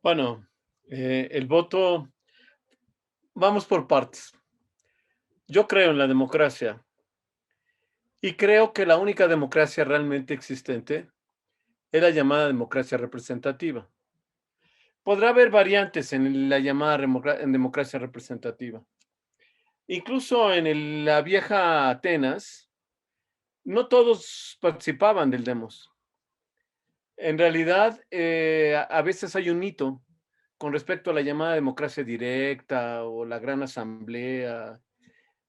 Bueno, el voto, vamos por partes. Yo creo en la democracia y creo que la única democracia realmente existente es la llamada democracia representativa. Podrá haber variantes en la llamada en democracia representativa. Incluso en la vieja Atenas, no todos participaban del demos. En realidad, a veces hay un mito con respecto a la llamada democracia directa o la gran asamblea.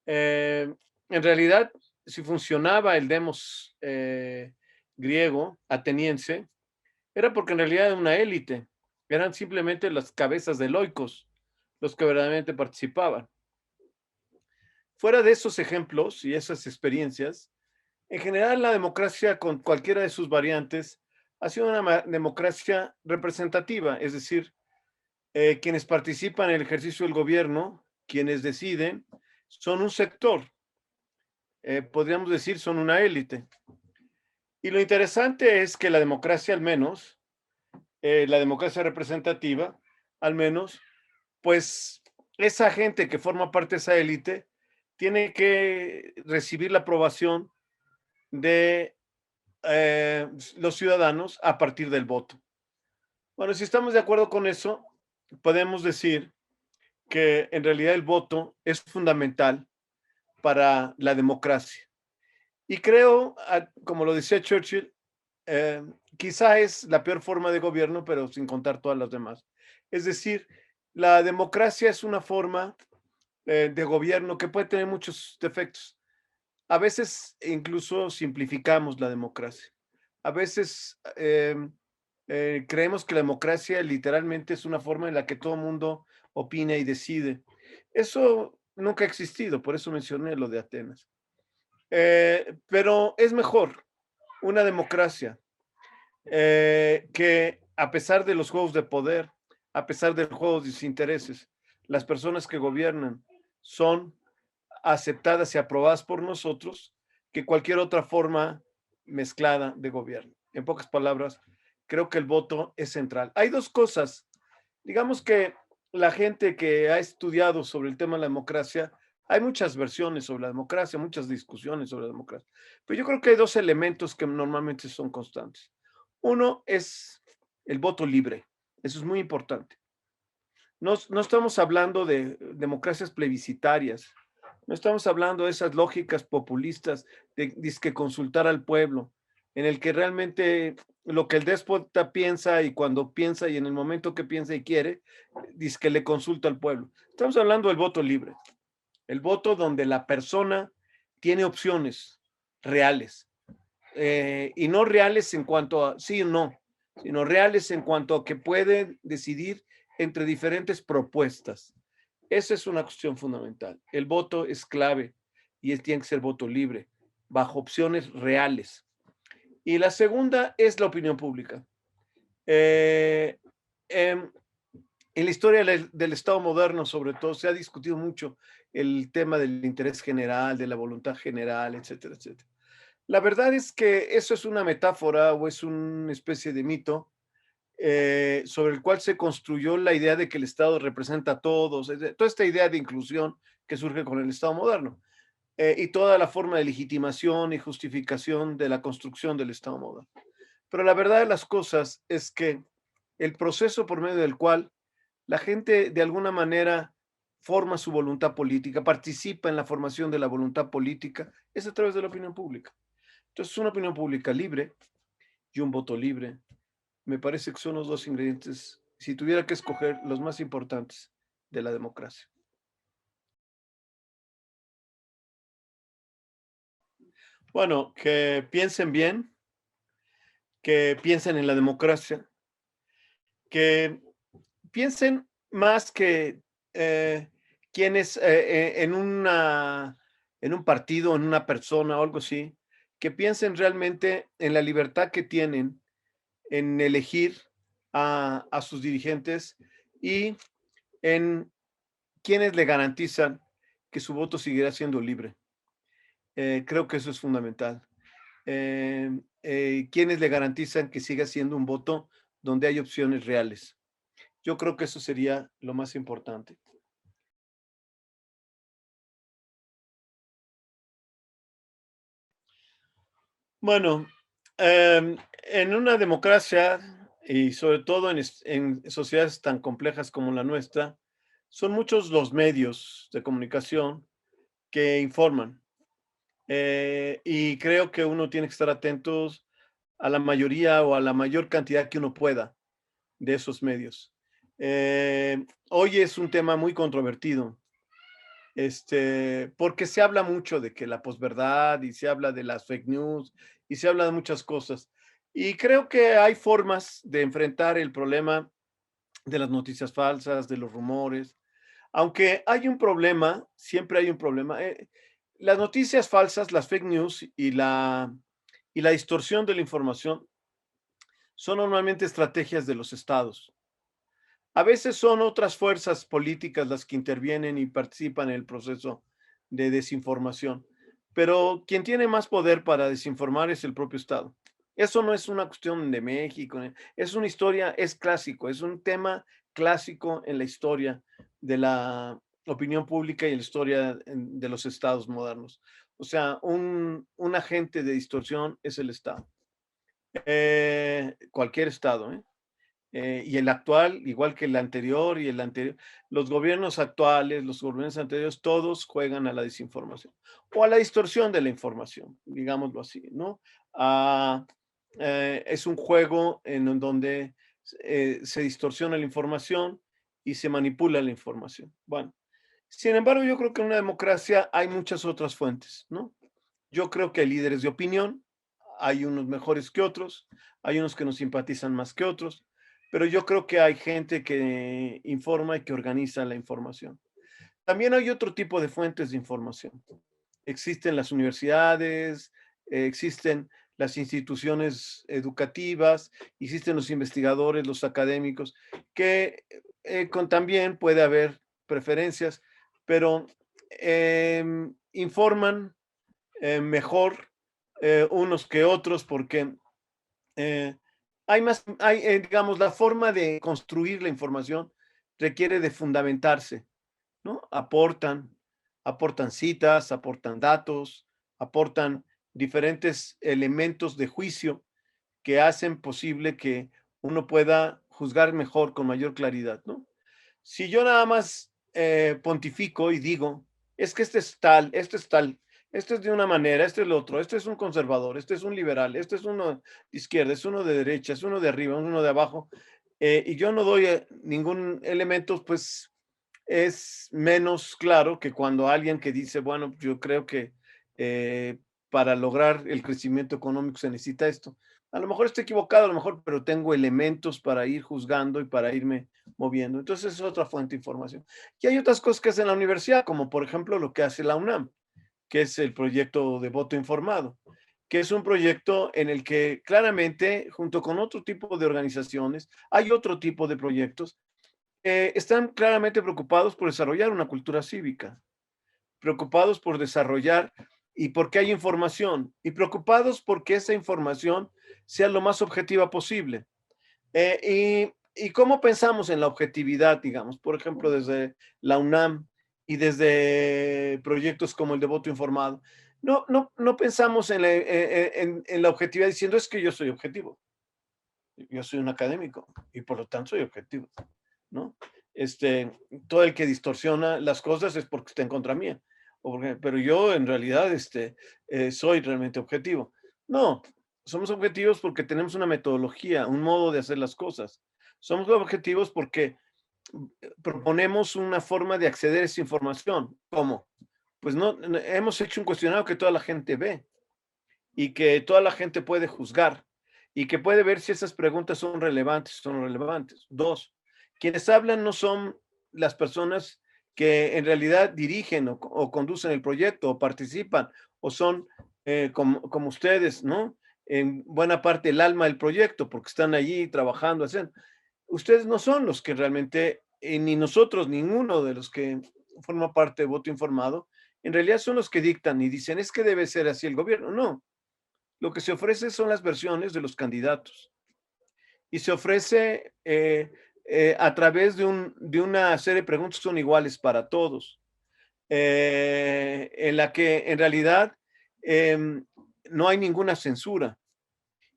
Eh, en realidad, si funcionaba el demos griego, ateniense, era porque en realidad era una élite, eran simplemente las cabezas de loicos los que verdaderamente participaban. Fuera de esos ejemplos y esas experiencias, en general la democracia con cualquiera de sus variantes ha sido una democracia representativa, es decir, quienes participan en el ejercicio del gobierno, quienes deciden, son un sector, podríamos decir, son una élite. Y lo interesante es que la democracia, al menos, la democracia representativa, al menos, pues esa gente que forma parte de esa élite tiene que recibir la aprobación de los ciudadanos a partir del voto. Bueno, si estamos de acuerdo con eso, podemos decir que en realidad el voto es fundamental para la democracia. Y creo, como lo decía Churchill, eh, quizá es la peor forma de gobierno, pero sin contar todas las demás. Es decir, la democracia es una forma de gobierno que puede tener muchos defectos. A veces incluso simplificamos la democracia. A veces creemos que la democracia literalmente es una forma en la que todo el mundo opina y decide. Eso nunca ha existido, por eso mencioné lo de Atenas. Pero es mejor una democracia que a pesar de los juegos de poder, a pesar de los juegos de sus intereses, las personas que gobiernan son aceptadas y aprobadas por nosotros que cualquier otra forma mezclada de gobierno. En pocas palabras, creo que el voto es central. Hay dos cosas. Digamos que la gente que ha estudiado sobre el tema de la democracia, hay muchas versiones sobre la democracia, muchas discusiones sobre la democracia, pero yo creo que hay dos elementos que normalmente son constantes. Uno es el voto libre. Eso es muy importante. No estamos hablando de democracias plebiscitarias, no estamos hablando de esas lógicas populistas de dizque consultar al pueblo, en el que realmente lo que el déspota piensa y cuando piensa y en el momento que piensa y quiere, dizque le consulta al pueblo. Estamos hablando del voto libre, el voto donde la persona tiene opciones reales, y no reales en cuanto a sí o no, sino reales en cuanto a que puede decidir entre diferentes propuestas. Esa es una cuestión fundamental. El voto es clave y tiene que ser voto libre, bajo opciones reales. Y la segunda es la opinión pública. Eh, en la historia del Estado moderno, sobre todo, se ha discutido mucho el tema del interés general, de la voluntad general, etcétera, etcétera. La verdad es que eso es una metáfora o es una especie de mito sobre el cual se construyó la idea de que el Estado representa a todos, toda esta idea de inclusión que surge con el Estado moderno y toda la forma de legitimación y justificación de la construcción del Estado moderno. Pero la verdad de las cosas es que el proceso por medio del cual la gente de alguna manera forma su voluntad política, participa en la formación de la voluntad política, es a través de la opinión pública. Entonces, una opinión pública libre y un voto libre me parece que son los dos ingredientes, si tuviera que escoger, los más importantes de la democracia. Bueno, que piensen bien, que piensen en la democracia, que piensen más que eh, quienes en un partido, en una persona o algo así, que piensen realmente en la libertad que tienen en elegir a sus dirigentes y en quienes le garantizan que su voto seguirá siendo libre. Creo que eso es fundamental. Quienes le garantizan que siga siendo un voto donde hay opciones reales. Yo creo que eso sería lo más importante. Bueno, en una democracia y sobre todo en sociedades tan complejas como la nuestra, son muchos los medios de comunicación que informan. Y creo que uno tiene que estar atentos a la mayoría o a la mayor cantidad que uno pueda de esos medios. Hoy es un tema muy controvertido, porque se habla mucho de que la posverdad y se habla de las fake news y se habla de muchas cosas. Y creo que hay formas de enfrentar el problema de las noticias falsas, de los rumores, aunque hay un problema, siempre hay un problema. Las noticias falsas, las fake news y la distorsión de la información son normalmente estrategias de los estados. A veces son otras fuerzas políticas las que intervienen y participan en el proceso de desinformación, pero quien tiene más poder para desinformar es el propio Estado. Eso no es una cuestión de México, es una historia, es clásico, es un tema clásico en la historia de la opinión pública y en la historia de los estados modernos. O sea, un agente de distorsión es el Estado. Cualquier Estado, ¿eh? Y el actual, igual que el anterior y el anterior, los gobiernos actuales, los gobiernos anteriores, todos juegan a la desinformación o a la distorsión de la información, digámoslo así, ¿no? Ah, es un juego en donde se distorsiona la información y se manipula la información. Bueno, sin embargo, yo creo que en una democracia hay muchas otras fuentes, ¿no? Yo creo que hay líderes de opinión, hay unos mejores que otros, hay unos que nos simpatizan más que otros, pero yo creo que hay gente que informa y que organiza la información. También hay otro tipo de fuentes de información. Existen las universidades, existen las instituciones educativas, existen los investigadores, los académicos, que también puede haber preferencias, pero informan mejor unos que otros porque eh, digamos, la forma de construir la información requiere de fundamentarse, ¿no? Aportan citas, aportan datos, aportan diferentes elementos de juicio que hacen posible que uno pueda juzgar mejor, con mayor claridad, ¿no? Si yo nada más pontifico y digo, es que este es tal, este es de una manera, este es el otro, este es un conservador, este es un liberal, este es uno de izquierda, es uno de derecha, es uno de arriba, uno de abajo, y yo no doy ningún elemento, pues es menos claro que cuando alguien que dice, bueno, yo creo que eh, para lograr el crecimiento económico se necesita esto. A lo mejor estoy equivocado, a lo mejor, pero tengo elementos para ir juzgando y para irme moviendo. Entonces es otra fuente de información. Y hay otras cosas que hace la universidad, como por ejemplo lo que hace la UNAM, que es el proyecto de voto informado, que es un proyecto en el que claramente, junto con otro tipo de organizaciones, hay otro tipo de proyectos están claramente preocupados por desarrollar una cultura cívica, preocupados por desarrollar y porque hay información, y preocupados porque esa información sea lo más objetiva posible. Y cómo pensamos en la objetividad, digamos, por ejemplo, desde la UNAM y desde proyectos como el de voto informado. No pensamos en la objetividad diciendo es que yo soy objetivo, yo soy un académico y por lo tanto soy objetivo. ¿No? Este, todo el que distorsiona las cosas es porque está en contra mía. Pero yo en realidad soy realmente objetivo. No, somos objetivos porque tenemos una metodología, un modo de hacer las cosas. Somos objetivos porque proponemos una forma de acceder a esa información. ¿Cómo? Pues hemos hecho un cuestionario que toda la gente ve y que toda la gente puede juzgar y que puede ver si esas preguntas son relevantes o no relevantes. Dos, quienes hablan no son las personas que en realidad dirigen o conducen el proyecto o participan o son como ustedes, ¿no? En buena parte el alma del proyecto porque están allí trabajando, haciendo. Ustedes no son los que realmente, ni nosotros, ninguno de los que forma parte de voto informado, en realidad son los que dictan y dicen, es que debe ser así el gobierno. No, lo que se ofrece son las versiones de los candidatos y se ofrece a través de una serie de preguntas que son iguales para todos, en la que en realidad em, no hay ninguna censura,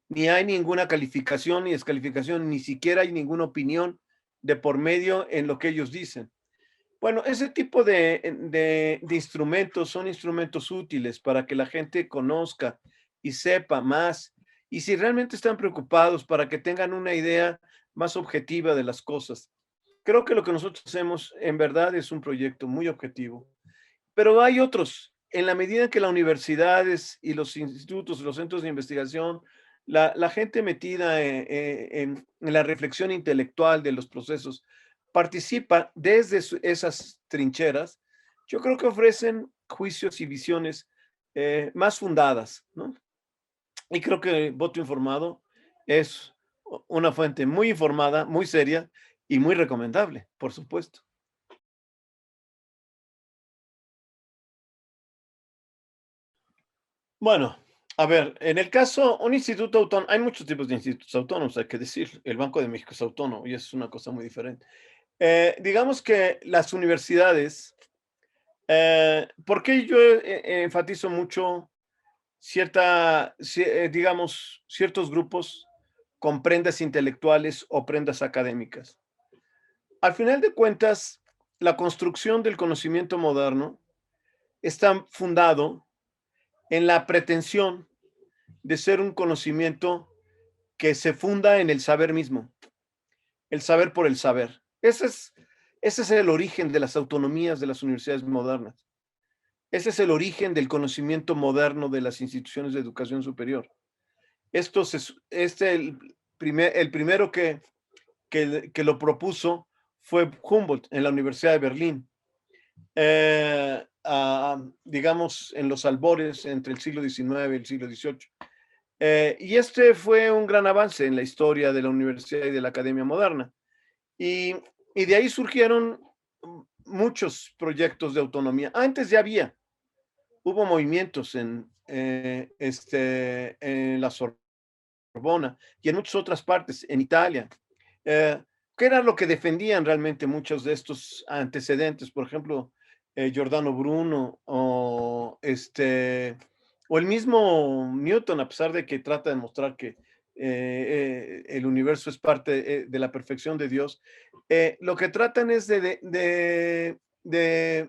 ni hay ninguna calificación ni descalificación, ni siquiera hay ninguna opinión de por medio en lo que ellos dicen. Bueno, ese tipo de instrumentos son instrumentos útiles para que la gente conozca y sepa más. Y si realmente están preocupados para que tengan una idea más objetiva de las cosas. Creo que lo que nosotros hacemos en verdad es un proyecto muy objetivo. Pero hay otros. En la medida en que las universidades y los institutos, los centros de investigación, la gente metida en la reflexión intelectual de los procesos, participa desde esas trincheras, yo creo que ofrecen juicios y visiones más fundadas, ¿no? Y creo que Voto Informado es una fuente muy informada, muy seria y muy recomendable, por supuesto. Bueno, a ver, en el caso, un instituto autónomo, hay muchos tipos de institutos autónomos, hay que decir, el Banco de México es autónomo y es una cosa muy diferente. Digamos que las universidades, ¿por qué yo enfatizo mucho digamos, ciertos grupos con prendas intelectuales o prendas académicas? Al final de cuentas, la construcción del conocimiento moderno está fundado en la pretensión de ser un conocimiento que se funda en el saber mismo, el saber por el saber. Ese es el origen de las autonomías de las universidades modernas. Ese es el origen del conocimiento moderno de las instituciones de educación superior. El primero que lo propuso fue Humboldt en la Universidad de Berlín, digamos, en los albores entre el siglo XIX y el siglo XVIII. Y este fue un gran avance en la historia de la universidad y de la academia moderna. Y, y de ahí surgieron muchos proyectos de autonomía. Antes ya hubo movimientos en la Sorbona y en muchas otras partes, en Italia. Eh, ¿Qué era lo que defendían realmente muchos de estos antecedentes? Por ejemplo, Giordano Bruno o el mismo Newton, a pesar de que trata de mostrar que el universo es parte de la perfección de Dios, lo que tratan es de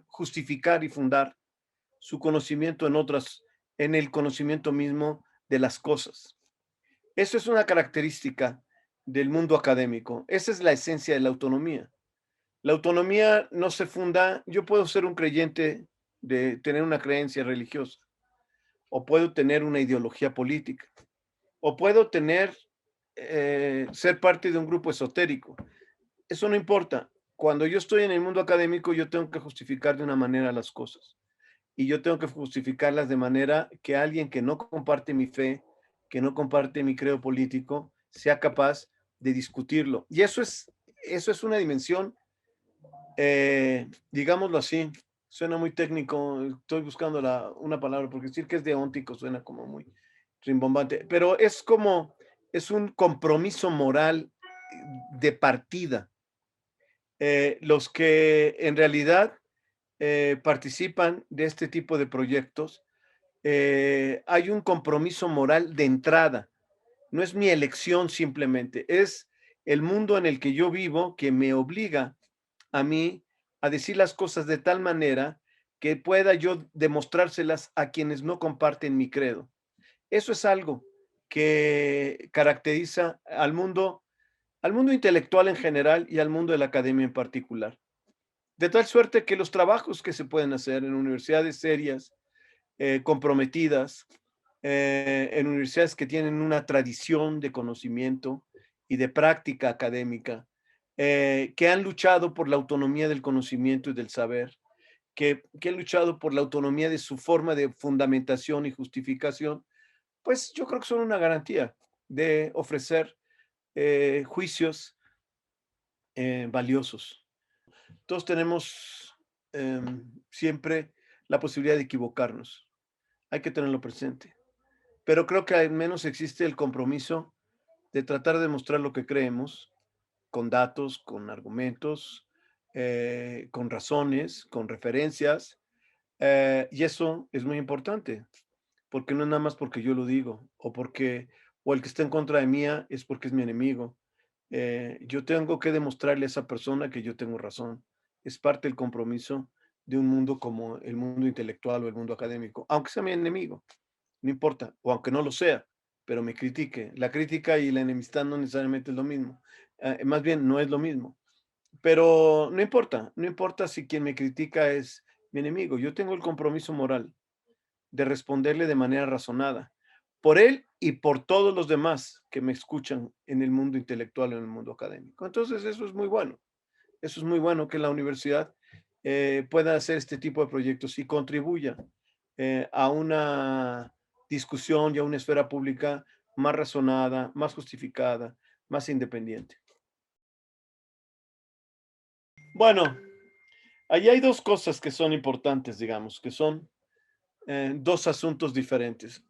justificar y fundar su conocimiento en el conocimiento mismo de las cosas. Eso es una característica del mundo académico. Esa es la esencia de la autonomía. La autonomía no se funda, yo puedo ser un creyente de tener una creencia religiosa, o puedo tener una ideología política, o puedo ser parte de un grupo esotérico. Eso no importa. Cuando yo estoy en el mundo académico, yo tengo que justificar de una manera las cosas. Y yo tengo que justificarlas de manera que alguien que no comparte mi fe, que no comparte mi credo político, sea capaz de discutirlo. Y eso es una dimensión, digámoslo así, suena muy técnico, estoy buscando una palabra, porque decir que es deóntico suena como muy rimbombante, pero es un compromiso moral de partida. Los que en realidad participan de este tipo de proyectos, hay un compromiso moral de entrada. No es mi elección simplemente, es el mundo en el que yo vivo que me obliga a mí a decir las cosas de tal manera que pueda yo demostrárselas a quienes no comparten mi credo. Eso es algo que caracteriza al mundo intelectual en general y al mundo de la academia en particular. De tal suerte que los trabajos que se pueden hacer en universidades serias, comprometidas, en universidades que tienen una tradición de conocimiento y de práctica académica, que han luchado por la autonomía del conocimiento y del saber, que han luchado por la autonomía de su forma de fundamentación y justificación, pues yo creo que son una garantía de ofrecer juicios valiosos. Todos tenemos siempre la posibilidad de equivocarnos. Hay que tenerlo presente. Pero creo que al menos existe el compromiso de tratar de mostrar lo que creemos con datos, con argumentos, con razones, con referencias, y eso es muy importante, porque no es nada más porque yo lo digo, o el que está en contra de mía es porque es mi enemigo. Yo tengo que demostrarle a esa persona que yo tengo razón. Es parte del compromiso de un mundo como el mundo intelectual o el mundo académico, aunque sea mi enemigo, no importa, o aunque no lo sea, pero me critique. La crítica y la enemistad no necesariamente es lo mismo. Más bien, no es lo mismo. Pero no importa, no importa si quien me critica es mi enemigo. Yo tengo el compromiso moral de responderle de manera razonada, por él y por todos los demás que me escuchan en el mundo intelectual o en el mundo académico. Entonces, eso es muy bueno. Eso es muy bueno que la universidad pueda hacer este tipo de proyectos y contribuya a una discusión y a una esfera pública más razonada, más justificada, más independiente. Bueno, allí hay dos cosas que son importantes, digamos, que son dos asuntos diferentes.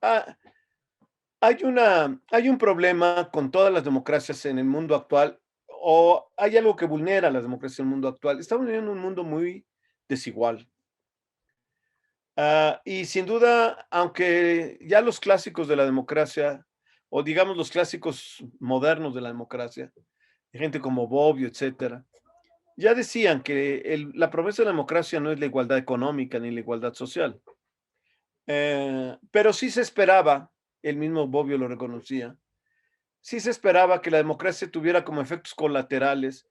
Hay un problema con todas las democracias en el mundo actual, o hay algo que vulnera las democracias en el mundo actual. Estamos viviendo un mundo muy desigual. Y sin duda, aunque ya los clásicos de la democracia, o digamos los clásicos modernos de la democracia, gente como Bobbio, etcétera, ya decían que la promesa de la democracia no es la igualdad económica ni la igualdad social. Pero sí se esperaba, el mismo Bobbio lo reconocía, sí se esperaba que la democracia tuviera como efectos colaterales,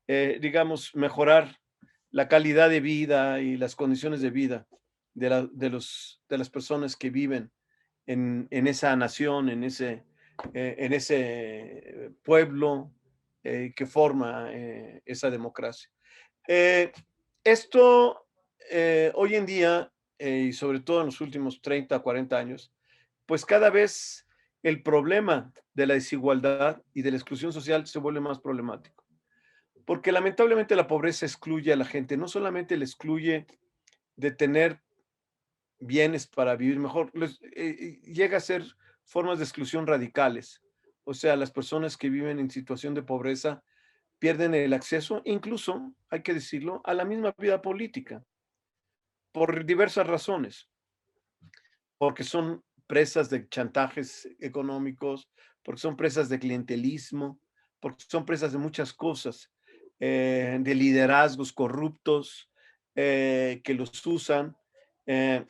digamos, mejorar la calidad de vida y las condiciones de vida de las personas que viven en esa nación, en ese pueblo que forma esa democracia. Eh, esto hoy en día, y sobre todo en los últimos 30, 40 años, pues cada vez el problema de la desigualdad y de la exclusión social se vuelve más problemático. Porque lamentablemente la pobreza excluye a la gente, no solamente le excluye de tener bienes para vivir mejor, llega a ser formas de exclusión radicales. O sea, las personas que viven en situación de pobreza pierden el acceso, incluso, hay que decirlo, a la misma vida política, por diversas razones, porque son presas de chantajes económicos, porque son presas de clientelismo, porque son presas de muchas cosas, de liderazgos corruptos que los usan eh,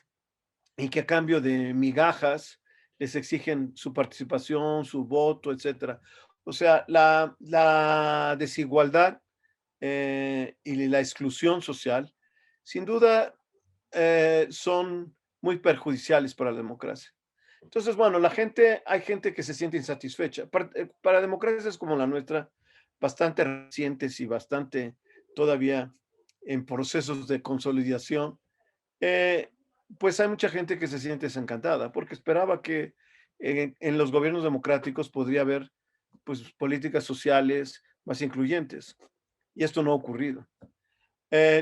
y que a cambio de migajas les exigen su participación, su voto, etcétera. O sea, la desigualdad y la exclusión social, sin duda, son muy perjudiciales para la democracia. Entonces, bueno, hay gente que se siente insatisfecha. Para democracias como la nuestra, bastante recientes y bastante todavía en procesos de consolidación, eh, pues hay mucha gente que se siente desencantada porque esperaba que en los gobiernos democráticos podría haber pues políticas sociales más incluyentes y esto no ha ocurrido.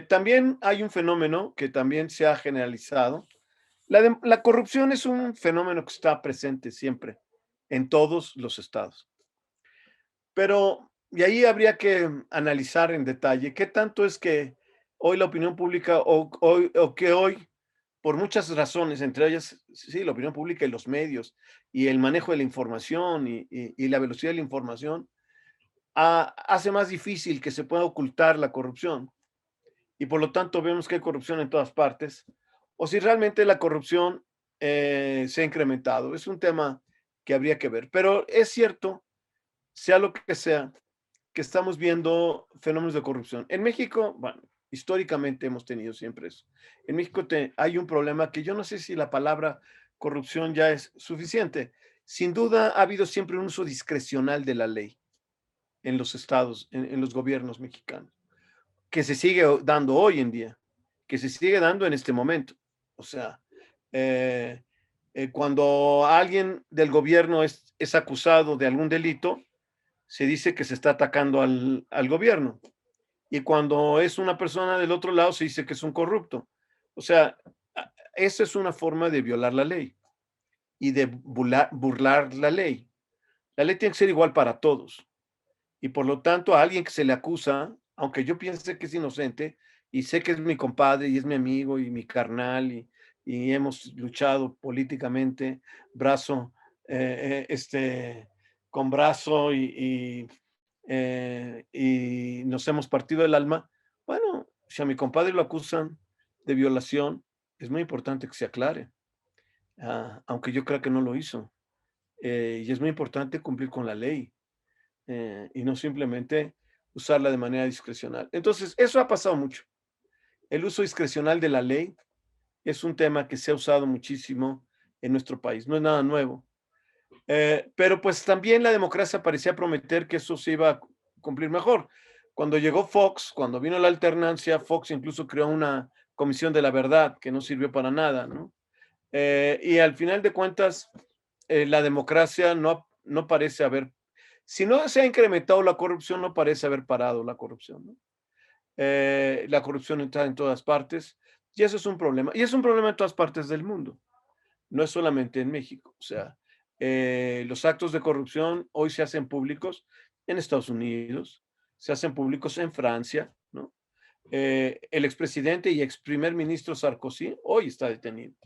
También hay un fenómeno que también se ha generalizado. La corrupción es un fenómeno que está presente siempre en todos los estados. Pero, y ahí habría que analizar en detalle qué tanto es que hoy la opinión pública o que hoy, por muchas razones, entre ellas, sí, la opinión pública y los medios y el manejo de la información y la velocidad de la información, hace más difícil que se pueda ocultar la corrupción y por lo tanto vemos que hay corrupción en todas partes, o si realmente la corrupción se ha incrementado. Es un tema que habría que ver, pero es cierto, sea lo que sea, que estamos viendo fenómenos de corrupción. En México, bueno, históricamente hemos tenido siempre eso. En México hay un problema que yo no sé si la palabra corrupción ya es suficiente. Sin duda ha habido siempre un uso discrecional de la ley en los estados, en los gobiernos mexicanos que se sigue dando hoy en día, que se sigue dando en este momento. O sea, eh, cuando alguien del gobierno es acusado de algún delito, se dice que se está atacando al gobierno. Y cuando es una persona del otro lado, se dice que es un corrupto. O sea, esa es una forma de violar la ley y de burlar la ley. La ley tiene que ser igual para todos. Y por lo tanto, a alguien que se le acusa, aunque yo piense que es inocente y sé que es mi compadre y es mi amigo y mi carnal y hemos luchado políticamente brazo, con brazo y nos hemos partido el alma. Bueno, si a mi compadre lo acusan de violación, es muy importante que se aclare, aunque yo creo que no lo hizo. Y es muy importante cumplir con la ley y no simplemente usarla de manera discrecional. Entonces, eso ha pasado mucho. El uso discrecional de la ley es un tema que se ha usado muchísimo en nuestro país, no es nada nuevo. Pero pues también la democracia parecía prometer que eso se iba a cumplir mejor. Cuando llegó Fox, cuando vino la alternancia, Fox incluso creó una comisión de la verdad que no sirvió para nada, ¿no? Y al final de cuentas, la democracia no parece haber, si no se ha incrementado la corrupción, no parece haber parado la corrupción, ¿no? La corrupción está en todas partes y eso es un problema. Y es un problema en todas partes del mundo, no es solamente en México. O sea, los actos de corrupción hoy se hacen públicos en Estados Unidos, se hacen públicos en Francia, ¿no? El expresidente y ex primer ministro Sarkozy hoy está detenido,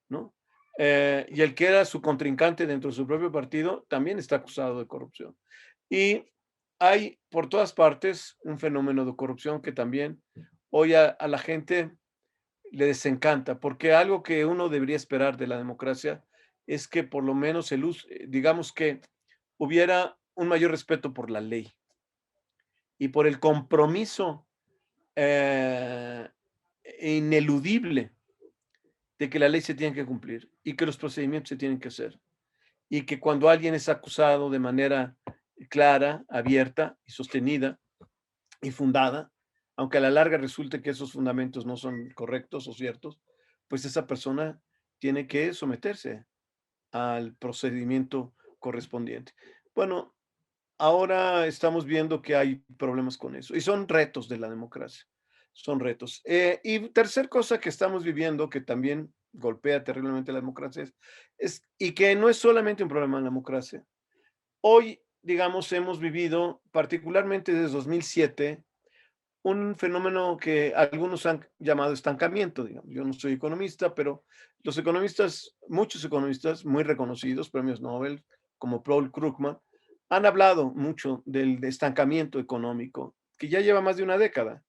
¿no? Y el que era su contrincante dentro de su propio partido también está acusado de corrupción. Y hay por todas partes un fenómeno de corrupción que también hoy a la gente le desencanta, porque algo que uno debería esperar de la democracia es que por lo menos digamos que hubiera un mayor respeto por la ley y por el compromiso eh, ineludible de que la ley se tiene que cumplir y que los procedimientos se tienen que hacer. Y que cuando alguien es acusado de manera clara, abierta y sostenida y fundada, aunque a la larga resulte que esos fundamentos no son correctos o ciertos, pues esa persona tiene que someterse al procedimiento correspondiente. Bueno, ahora estamos viendo que hay problemas con eso y son retos de la democracia, son retos. Y tercer cosa que estamos viviendo que también golpea terriblemente la democracia y que no es solamente un problema de la democracia. Hoy, digamos, hemos vivido, particularmente desde 2007, un fenómeno que algunos han llamado estancamiento, digamos. Yo no soy economista, pero los economistas, muchos economistas muy reconocidos, premios Nobel, como Paul Krugman, han hablado mucho del estancamiento económico, que ya lleva más de una década,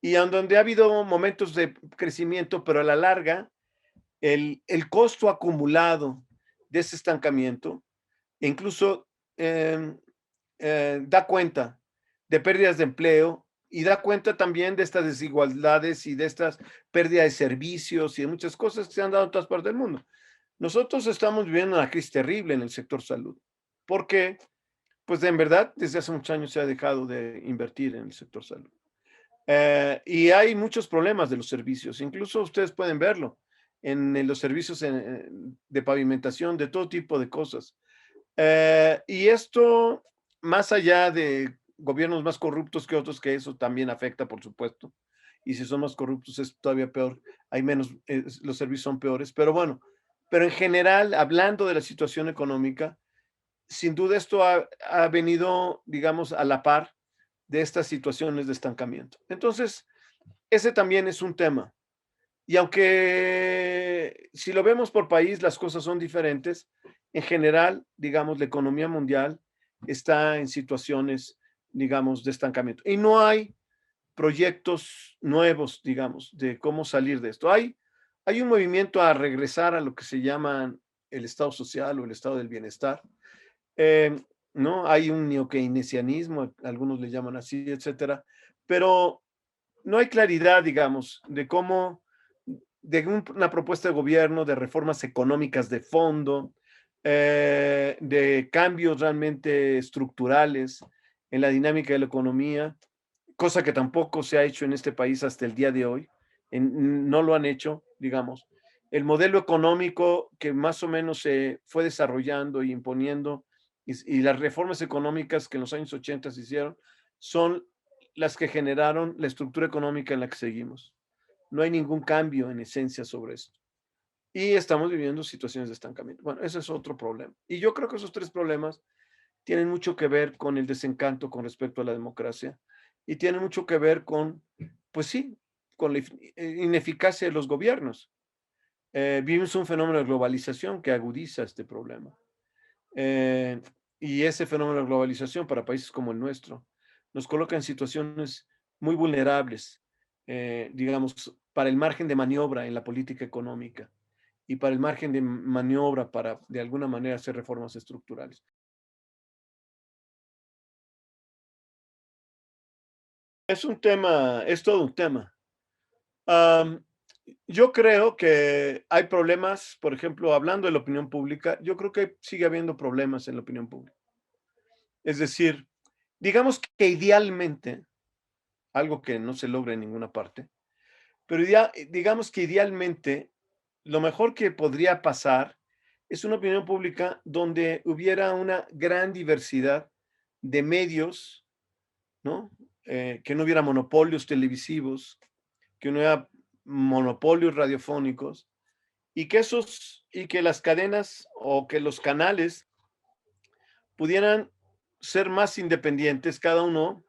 y en donde ha habido momentos de crecimiento, pero a la larga, el costo acumulado de ese estancamiento, incluso eh, da cuenta de pérdidas de empleo y da cuenta también de estas desigualdades y de estas pérdidas de servicios y de muchas cosas que se han dado en todas partes del mundo. Nosotros estamos viviendo una crisis terrible en el sector salud, porque, pues en verdad, desde hace muchos años se ha dejado de invertir en el sector salud. Y hay muchos problemas de los servicios, incluso ustedes pueden verlo en los servicios de pavimentación, de todo tipo de cosas. Y esto, más allá de gobiernos más corruptos que otros, que eso también afecta, por supuesto. Y si son más corruptos es todavía peor, hay menos, los servicios son peores. Pero bueno, pero en general, hablando de la situación económica, sin duda esto ha venido, digamos, a la par de estas situaciones de estancamiento. Entonces, ese también es un tema. Y aunque si lo vemos por país, las cosas son diferentes, en general, digamos, la economía mundial está en situaciones, digamos, de estancamiento. Y no hay proyectos nuevos, digamos, de cómo salir de esto. Hay un movimiento a regresar a lo que se llama el estado social o el estado del bienestar. Eh, ¿No? Hay un neokeynesianismo, algunos le llaman así, etcétera, pero no hay claridad, digamos, de cómo, una propuesta de gobierno, de reformas económicas de fondo, de cambios realmente estructurales en la dinámica de la economía, cosa que tampoco se ha hecho en este país hasta el día de hoy. No lo han hecho, digamos. El modelo económico que más o menos se fue desarrollando y imponiendo y las reformas económicas que en los años 80 se hicieron son las que generaron la estructura económica en la que seguimos. No hay ningún cambio en esencia sobre esto. Y estamos viviendo situaciones de estancamiento. Bueno, ese es otro problema. Y yo creo que esos tres problemas tienen mucho que ver con el desencanto con respecto a la democracia y tienen mucho que ver con, pues sí, con la ineficacia de los gobiernos. Vivimos un fenómeno de globalización que agudiza este problema. Eh, y ese fenómeno de globalización para países como el nuestro nos coloca en situaciones muy vulnerables, digamos, para el margen de maniobra en la política económica y para el margen de maniobra para, de alguna manera, hacer reformas estructurales. Es un tema, es todo un tema. Am, yo creo que hay problemas, por ejemplo, hablando de la opinión pública, yo creo que sigue habiendo problemas en la opinión pública. Es decir, digamos que idealmente, algo que no se logra en ninguna parte, pero digamos que idealmente lo mejor que podría pasar es una opinión pública donde hubiera una gran diversidad de medios, ¿no? Que no hubiera monopolios televisivos, que no hubiera monopolios radiofónicos y que las cadenas o que los canales pudieran ser más independientes cada uno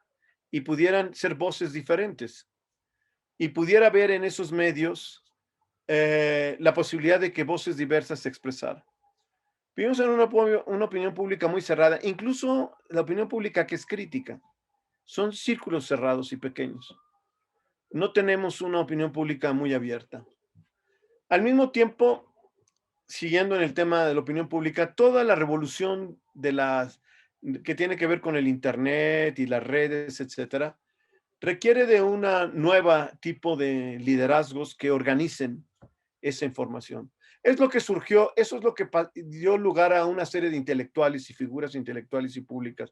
y pudieran ser voces diferentes y pudiera haber en esos medios la posibilidad de que voces diversas se expresaran. Vivimos en una opinión pública muy cerrada, incluso la opinión pública que es crítica. Son círculos cerrados y pequeños. No tenemos una opinión pública muy abierta. Al mismo tiempo, siguiendo en el tema de la opinión pública, toda la revolución de las que tiene que ver con el internet y las redes, etcétera, requiere de una nueva tipo de liderazgos que organicen esa información. Es lo que surgió, eso es lo que dio lugar a una serie de intelectuales y figuras intelectuales y públicas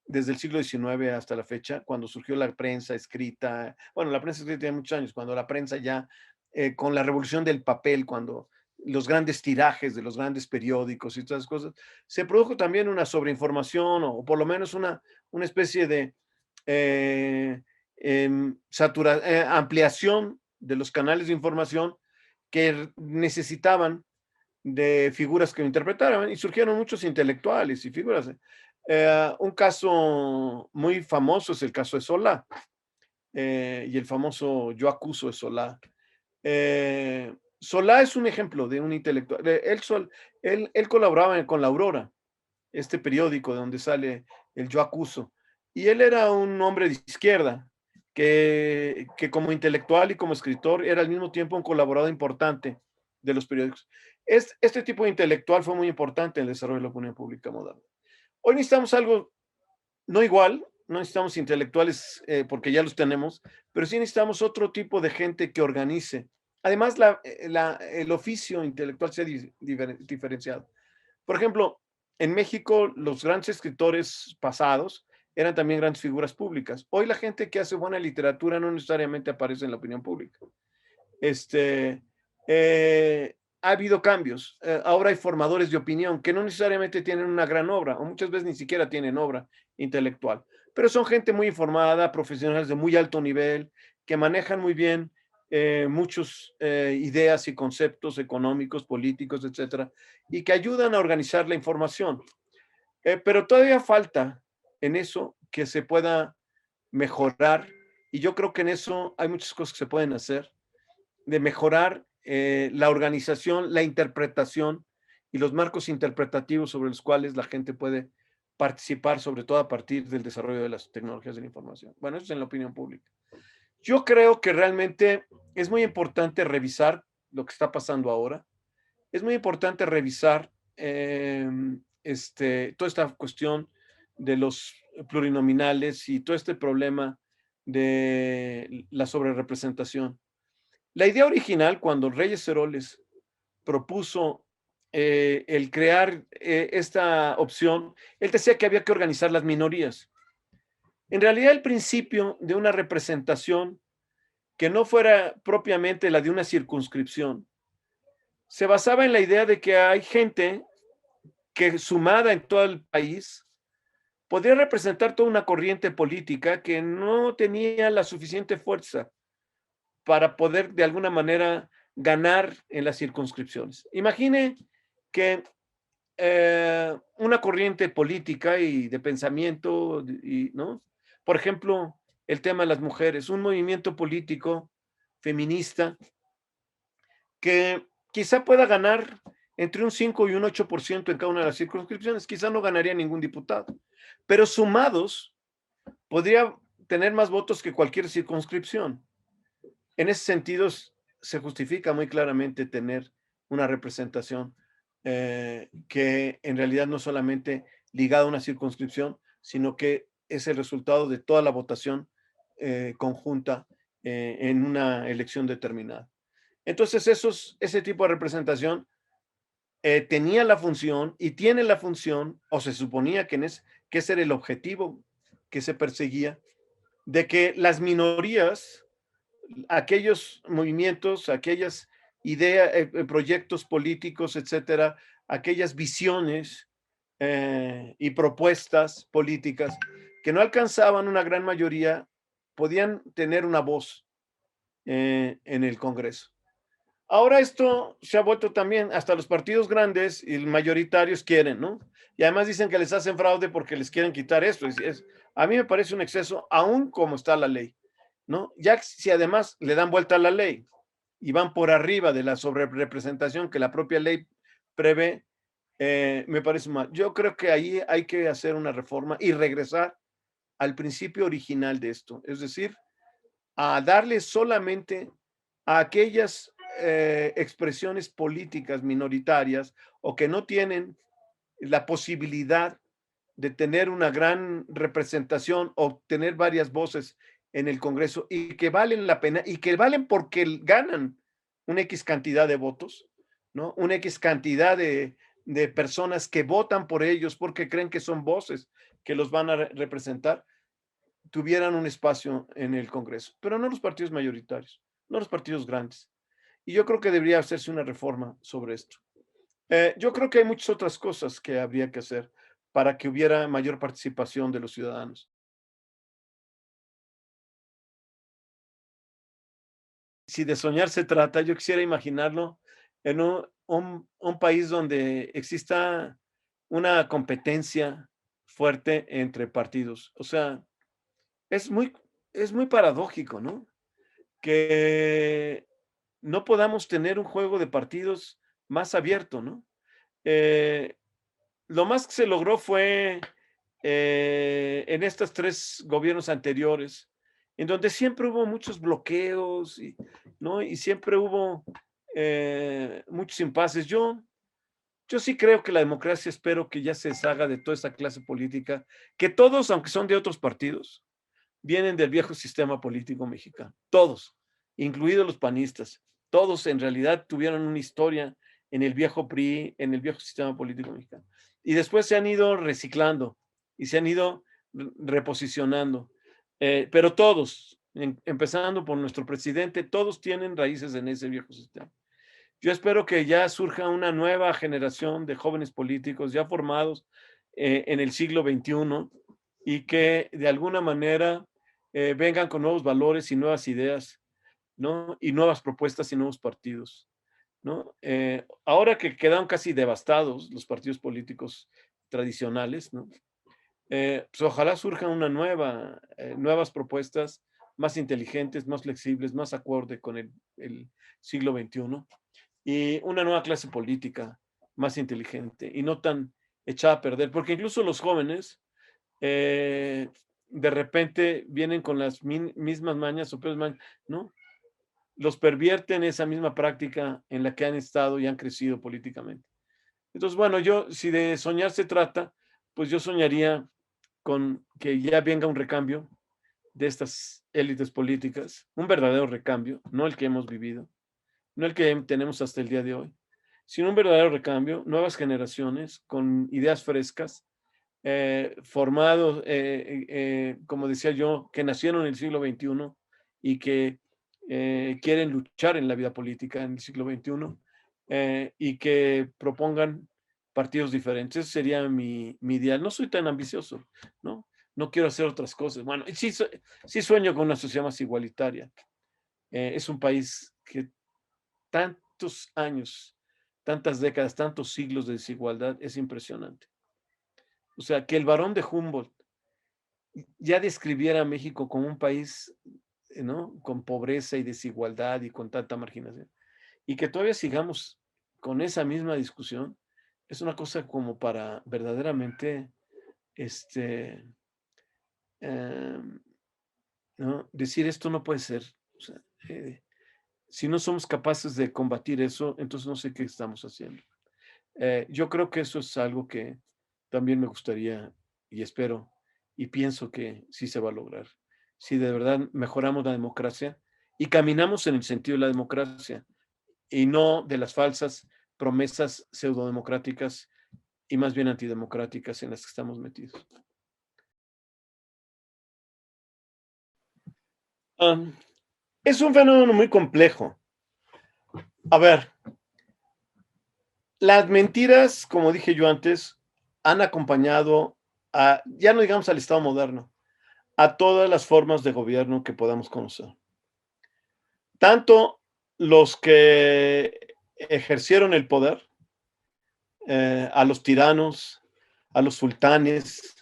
desde el siglo XIX hasta la fecha, cuando surgió la prensa escrita. Bueno, la prensa escrita tiene muchos años, cuando la prensa ya, con la revolución del papel, cuando los grandes tirajes de los grandes periódicos y todas esas cosas, se produjo también una sobreinformación o por lo menos una especie de eh, ampliación de los canales de información que necesitaban de figuras que lo interpretaran y surgieron muchos intelectuales y figuras. Un caso muy famoso es el caso de Solá y el famoso Yo acuso de Solá. Solá es un ejemplo de un intelectual. Él colaboraba con La Aurora, este periódico de donde sale el Yo acuso. Y él era un hombre de izquierda que como intelectual y como escritor era al mismo tiempo un colaborador importante de los periódicos. Este tipo de intelectual fue muy importante en el desarrollo de la opinión pública moderna. Hoy necesitamos algo no igual, no necesitamos intelectuales porque ya los tenemos, pero sí necesitamos otro tipo de gente que organice. Además, el oficio intelectual se ha diferenciado. Por ejemplo, en México los grandes escritores pasados eran también grandes figuras públicas. Hoy la gente que hace buena literatura no necesariamente aparece en la opinión pública. Este, ha habido cambios. Ahora hay formadores de opinión que no necesariamente tienen una gran obra o muchas veces ni siquiera tienen obra intelectual, pero son gente muy informada, profesionales de muy alto nivel, que manejan muy bien muchas ideas y conceptos económicos, políticos, etcétera, y que ayudan a organizar la información. Pero todavía falta en eso que se pueda mejorar, y yo creo que en eso hay muchas cosas que se pueden hacer de mejorar la organización, la interpretación y los marcos interpretativos sobre los cuales la gente puede participar, sobre todo a partir del desarrollo de las tecnologías de la información. Bueno, eso es en la opinión pública. Yo creo que realmente es muy importante revisar lo que está pasando ahora. Es muy importante revisar toda esta cuestión de los plurinominales y todo este problema de la sobrerepresentación. La idea original, cuando Reyes Heroles propuso el crear esta opción, él decía que había que organizar las minorías. En realidad, el principio de una representación que no fuera propiamente la de una circunscripción, se basaba en la idea de que hay gente que sumada en todo el país podría representar toda una corriente política que no tenía la suficiente fuerza para poder de alguna manera ganar en las circunscripciones. Imagine que una corriente política y de pensamiento, y, ¿no? Por ejemplo, el tema de las mujeres, un movimiento político feminista que quizá pueda ganar entre un 5 y un 8% en cada una de las circunscripciones, quizá no ganaría ningún diputado, pero sumados podría tener más votos que cualquier circunscripción. En ese sentido, se justifica muy claramente tener una representación que en realidad no solamente ligada a una circunscripción, sino que es el resultado de toda la votación conjunta en una elección determinada. Entonces, ese tipo de representación tenía la función y tiene la función, o se suponía que ese era el objetivo que se perseguía, de que las minorías, aquellos movimientos, aquellas ideas, proyectos políticos, etcétera, aquellas visiones y propuestas políticas que no alcanzaban una gran mayoría, podían tener una voz en el Congreso. Ahora esto se ha vuelto también, hasta los partidos grandes y mayoritarios quieren, ¿no? Y además dicen que les hacen fraude porque les quieren quitar esto. A mí me parece un exceso, aún como está la ley, ¿no? Ya si además le dan vuelta a la ley y van por arriba de la sobrerepresentación que la propia ley prevé, me parece mal. Yo creo que ahí hay que hacer una reforma y regresar al principio original de esto, es decir, a darle solamente a aquellas expresiones políticas minoritarias o que no tienen la posibilidad de tener una gran representación o tener varias voces en el Congreso y que valen la pena y que valen porque ganan una X cantidad de votos, ¿no? Una X cantidad de personas que votan por ellos porque creen que son voces que los van a representar, tuvieran un espacio en el Congreso, pero no los partidos mayoritarios, no los partidos grandes. Y yo creo que debería hacerse una reforma sobre esto. Yo creo que hay muchas otras cosas que habría que hacer para que hubiera mayor participación de los ciudadanos. Si de soñar se trata, yo quisiera imaginarlo en un país donde exista una competencia fuerte entre partidos. O sea, es muy, es muy paradójico, ¿no? Que no podamos tener un juego de partidos más abierto, ¿no? Eh, lo más que se logró fue en estos tres gobiernos anteriores, en donde siempre hubo muchos bloqueos, ¿no? Y siempre hubo muchos impases. Yo sí creo que la democracia, espero que ya se deshaga de toda esa clase política, que todos, aunque son de otros partidos, vienen del viejo sistema político mexicano, todos, incluidos los panistas, todos en realidad tuvieron una historia en el viejo PRI, en el viejo sistema político mexicano. Y después se han ido reciclando y se han ido reposicionando. Pero todos, empezando por nuestro presidente, todos tienen raíces en ese viejo sistema. Yo espero que ya surja una nueva generación de jóvenes políticos ya formados en el siglo XXI y que de alguna manera vengan con nuevos valores y nuevas ideas, ¿no? Y nuevas propuestas y nuevos partidos, ¿no? Ahora que quedaron casi devastados los partidos políticos tradicionales, ¿no? Pues ojalá surjan nuevas propuestas más inteligentes, más flexibles, más acorde con el siglo XXI y una nueva clase política más inteligente y no tan echada a perder, porque incluso los jóvenes eh, de repente vienen con las mismas mañas o peores mañas, ¿no? Los pervierten esa misma práctica en la que han estado y han crecido políticamente. Entonces, bueno, yo, si de soñar se trata, pues yo soñaría con que ya venga un recambio de estas élites políticas, un verdadero recambio, no el que hemos vivido, no el que tenemos hasta el día de hoy, sino un verdadero recambio, nuevas generaciones con ideas frescas, formados, como decía yo, que nacieron en el siglo XXI y que quieren luchar en la vida política en el siglo XXI y que propongan partidos diferentes. Ese sería mi ideal. No soy tan ambicioso, ¿no? No quiero hacer otras cosas. Bueno, sí, sí sueño con una sociedad más igualitaria. Es un país que tantos años tantas décadas, tantos siglos de desigualdad, es impresionante. O sea, que el Barón de Humboldt ya describiera a México como un país, ¿no?, con pobreza y desigualdad y con tanta marginación, y que todavía sigamos con esa misma discusión, es una cosa como para verdaderamente, este, em, ¿no?, decir esto no puede ser. O sea, si no somos capaces de combatir eso, entonces no sé qué estamos haciendo. Yo creo que eso es algo que también me gustaría y espero y pienso que sí se va a lograr. Si de verdad mejoramos la democracia y caminamos en el sentido de la democracia y no de las falsas promesas pseudodemocráticas y más bien antidemocráticas en las que estamos metidos. Am, es un fenómeno muy complejo. A ver, las mentiras, como dije yo antes, han acompañado a, ya no digamos al Estado moderno, a todas las formas de gobierno que podamos conocer. Tanto los que ejercieron el poder, a los tiranos, a los sultanes,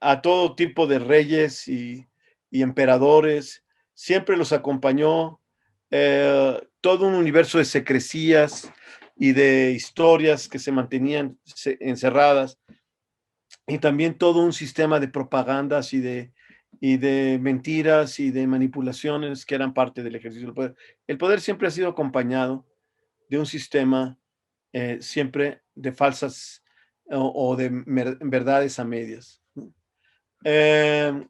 a todo tipo de reyes y emperadores, siempre los acompañó todo un universo de secrecías y de historias que se mantenían encerradas, y también todo un sistema de propagandas y de mentiras y de manipulaciones que eran parte del ejercicio del poder. El poder siempre ha sido acompañado de un sistema siempre de falsas o de verdades a medias, ¿no? Eh,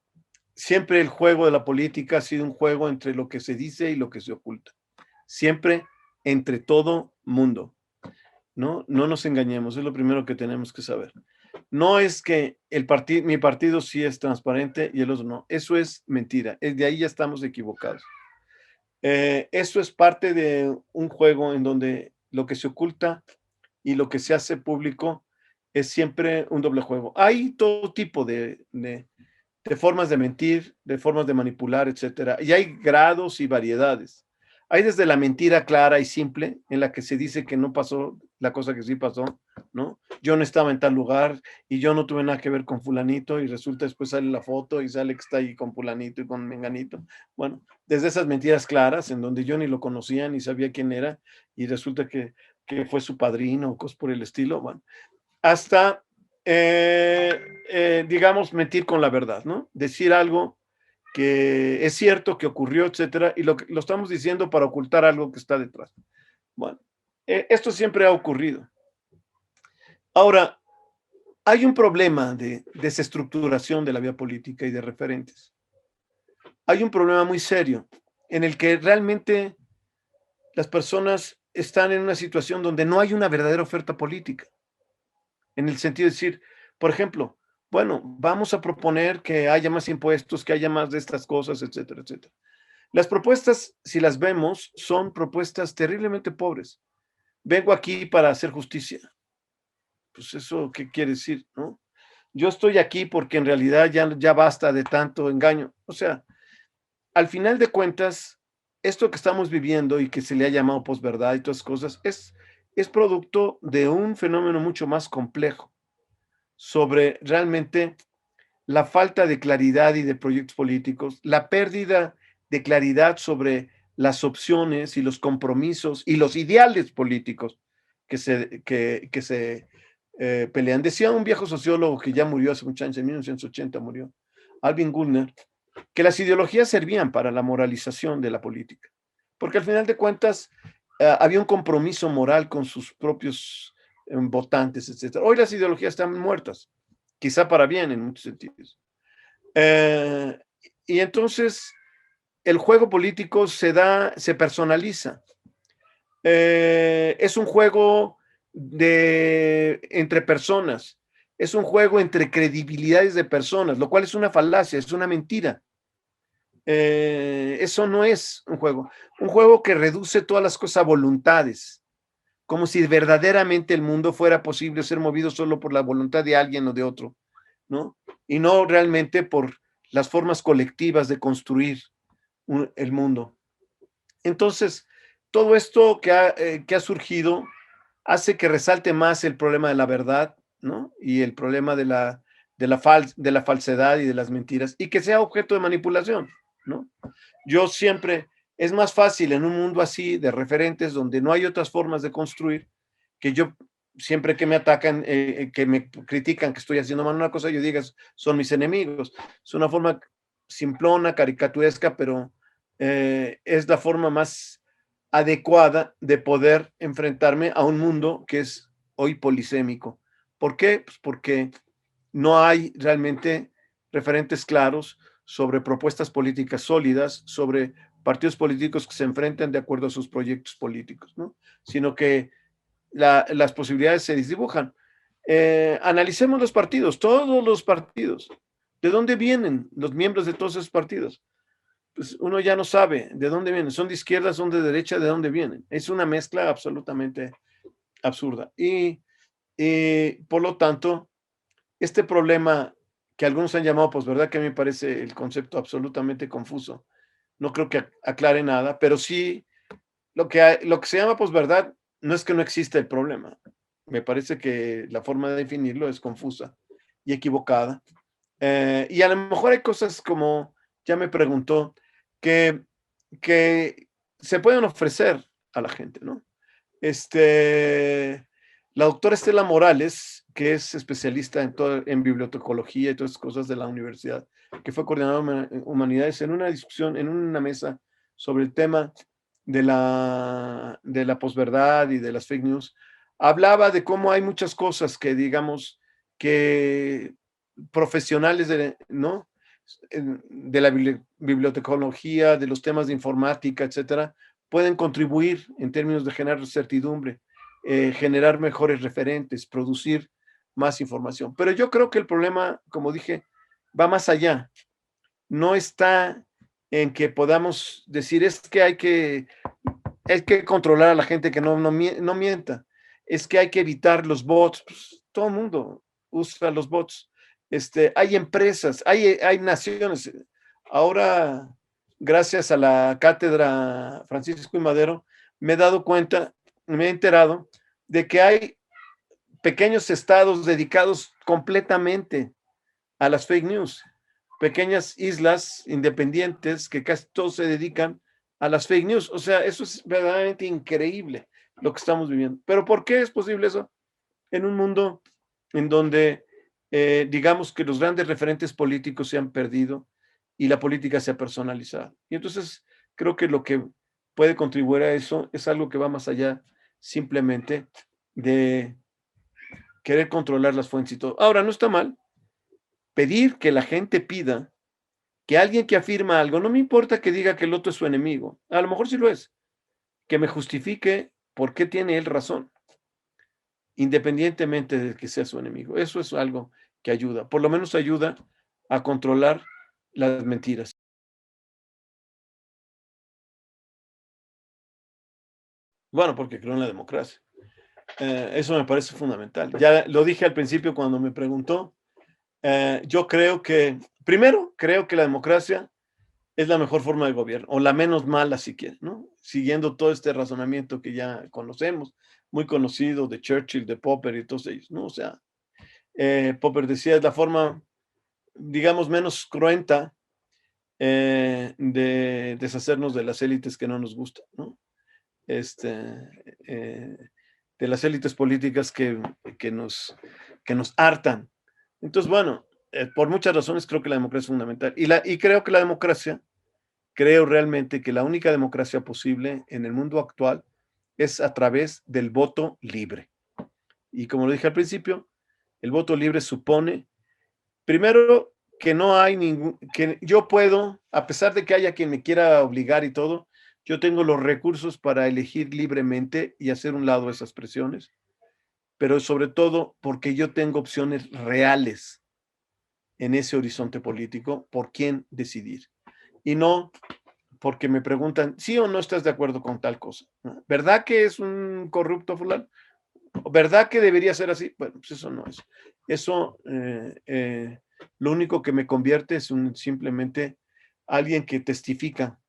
Siempre el juego de la política ha sido un juego entre lo que se dice y lo que se oculta. Siempre entre todo mundo, ¿no? No nos engañemos, es lo primero que tenemos que saber. No es que mi partido sí es transparente y el otro no. Eso es mentira. De ahí ya estamos equivocados. Eso es parte de un juego en donde lo que se oculta y lo que se hace público es siempre un doble juego. Hay todo tipo de formas de mentir, de formas de manipular, etcétera. Y hay grados y variedades. Hay desde la mentira clara y simple, en la que se dice que no pasó la cosa que sí pasó, ¿no? Yo no estaba en tal lugar y yo no tuve nada que ver con fulanito y resulta después sale la foto y sale que está ahí con fulanito y con menganito. Bueno, desde esas mentiras claras, en donde yo ni lo conocía ni sabía quién era y resulta que fue su padrino o cosas por el estilo, bueno, hasta, digamos, mentir con la verdad, ¿no? Decir algo que es cierto, que ocurrió, etcétera, y lo estamos diciendo para ocultar algo que está detrás. Bueno, esto siempre ha ocurrido. Ahora, hay un problema de desestructuración de la vía política y de referentes. Hay un problema muy serio en el que realmente las personas están en una situación donde no hay una verdadera oferta política. En el sentido de decir, por ejemplo, bueno, vamos a proponer que haya más impuestos, que haya más de estas cosas, etcétera, etcétera. Las propuestas, si las vemos, son propuestas terriblemente pobres. Vengo aquí para hacer justicia. Pues eso, ¿qué quiere decir, no? Yo estoy aquí porque en realidad ya basta de tanto engaño. O sea, al final de cuentas, esto que estamos viviendo y que se le ha llamado posverdad y todas esas cosas, es producto de un fenómeno mucho más complejo sobre realmente la falta de claridad y de proyectos políticos, la pérdida de claridad sobre las opciones y los compromisos y los ideales políticos que se pelean. Decía un viejo sociólogo que ya murió hace muchos años, en 1980 murió, Alvin Gullner, que las ideologías servían para la moralización de la política, porque al final de cuentas había un compromiso moral con sus propios votantes, etcétera. Hoy las ideologías están muertas, quizá para bien en muchos sentidos. Eh, y entonces el juego político se personaliza. Es un juego entre personas, es un juego entre credibilidades de personas, lo cual es una falacia, es una mentira. Eso no es un juego que reduce todas las cosas a voluntades, como si verdaderamente el mundo fuera posible ser movido solo por la voluntad de alguien o de otro, ¿no? Y no realmente por las formas colectivas de construir el mundo. Entonces, todo esto que ha surgido hace que resalte más el problema de la verdad, ¿no? Y el problema de la falsedad y de las mentiras, y que sea objeto de manipulación, ¿no? Yo siempre, es más fácil en un mundo así de referentes donde no hay otras formas de construir, que yo siempre que me atacan, que me critican que estoy haciendo mal una cosa, yo diga, son mis enemigos. Es una forma simplona, caricaturesca, pero es la forma más adecuada de poder enfrentarme a un mundo que es hoy polisémico. ¿Por qué? Pues porque no hay realmente referentes claros sobre propuestas políticas sólidas, sobre partidos políticos que se enfrentan de acuerdo a sus proyectos políticos, ¿no? Sino que las posibilidades se dibujan. Analicemos los partidos, todos los partidos. ¿De dónde vienen los miembros de todos esos partidos? Pues uno ya no sabe de dónde vienen. Son de izquierda, son de derecha, de dónde vienen. Es una mezcla absolutamente absurda. Y por lo tanto, este problema que algunos han llamado posverdad, que a mí me parece el concepto absolutamente confuso, no creo que aclare nada, pero sí lo que se llama posverdad no es que no exista el problema. Me parece que la forma de definirlo es confusa y equivocada. Y a lo mejor hay cosas como, ya me preguntó, que, que se pueden ofrecer a la gente, ¿no? Este, la doctora Estela Morales, que es especialista en bibliotecología y todas esas cosas de la universidad, que fue coordinadora de humanidades, en una discusión, en una mesa sobre el tema de la posverdad y de las fake news, hablaba de cómo hay muchas cosas que, digamos, que profesionales de, ¿no? De la bibliotecología, de los temas de informática, etcétera, pueden contribuir en términos de generar certidumbre, generar mejores referentes, producir más información. Pero yo creo que el problema, como dije, va más allá. No está en que podamos decir es que hay que controlar a la gente que no mienta. Es que hay que evitar los bots. Pues, todo el mundo usa los bots. Hay empresas, hay naciones. Ahora, gracias a la cátedra Francisco y Madero, me he dado cuenta, me he enterado de que hay pequeños estados dedicados completamente a las fake news, pequeñas islas independientes que casi todos se dedican a las fake news. O sea, eso es verdaderamente increíble lo que estamos viviendo. Pero ¿por qué es posible eso en un mundo en donde digamos que los grandes referentes políticos se han perdido y la política se ha personalizado? Y entonces creo que lo que puede contribuir a eso es algo que va más allá simplemente de querer controlar las fuentes y todo. Ahora, no está mal pedir que la gente pida que alguien que afirma algo, no me importa que diga que el otro es su enemigo, a lo mejor sí lo es, que me justifique por qué tiene él razón, independientemente de que sea su enemigo. Eso es algo que ayuda, por lo menos ayuda a controlar las mentiras. Bueno, porque creo en la democracia. Eso me parece fundamental. Ya lo dije al principio cuando me preguntó. Yo creo que, primero, creo que la democracia es la mejor forma de gobierno, o la menos mala si quieren, ¿no? Siguiendo todo este razonamiento que ya conocemos, muy conocido de Churchill, de Popper y todos ellos, ¿no? O sea, Popper decía, es la forma, digamos, menos cruenta de deshacernos de las élites que no nos gustan, ¿no? Este, eh, de las élites políticas que, nos, que nos hartan. Entonces, bueno, por muchas razones creo que la democracia es fundamental. Y creo que la democracia creo realmente que la única democracia posible en el mundo actual es a través del voto libre. Y como lo dije al principio, el voto libre supone, primero, que no hay ningún, que yo puedo, a pesar de que haya quien me quiera obligar y todo, yo tengo los recursos para elegir libremente y hacer un lado esas presiones, pero sobre todo porque yo tengo opciones reales en ese horizonte político por quién decidir. Y no porque me preguntan, ¿sí o no estás de acuerdo con tal cosa? ¿Verdad que es un corrupto fulano? ¿Verdad que debería ser así? Bueno, pues eso no es. Eso lo único que me convierte es simplemente alguien que testifica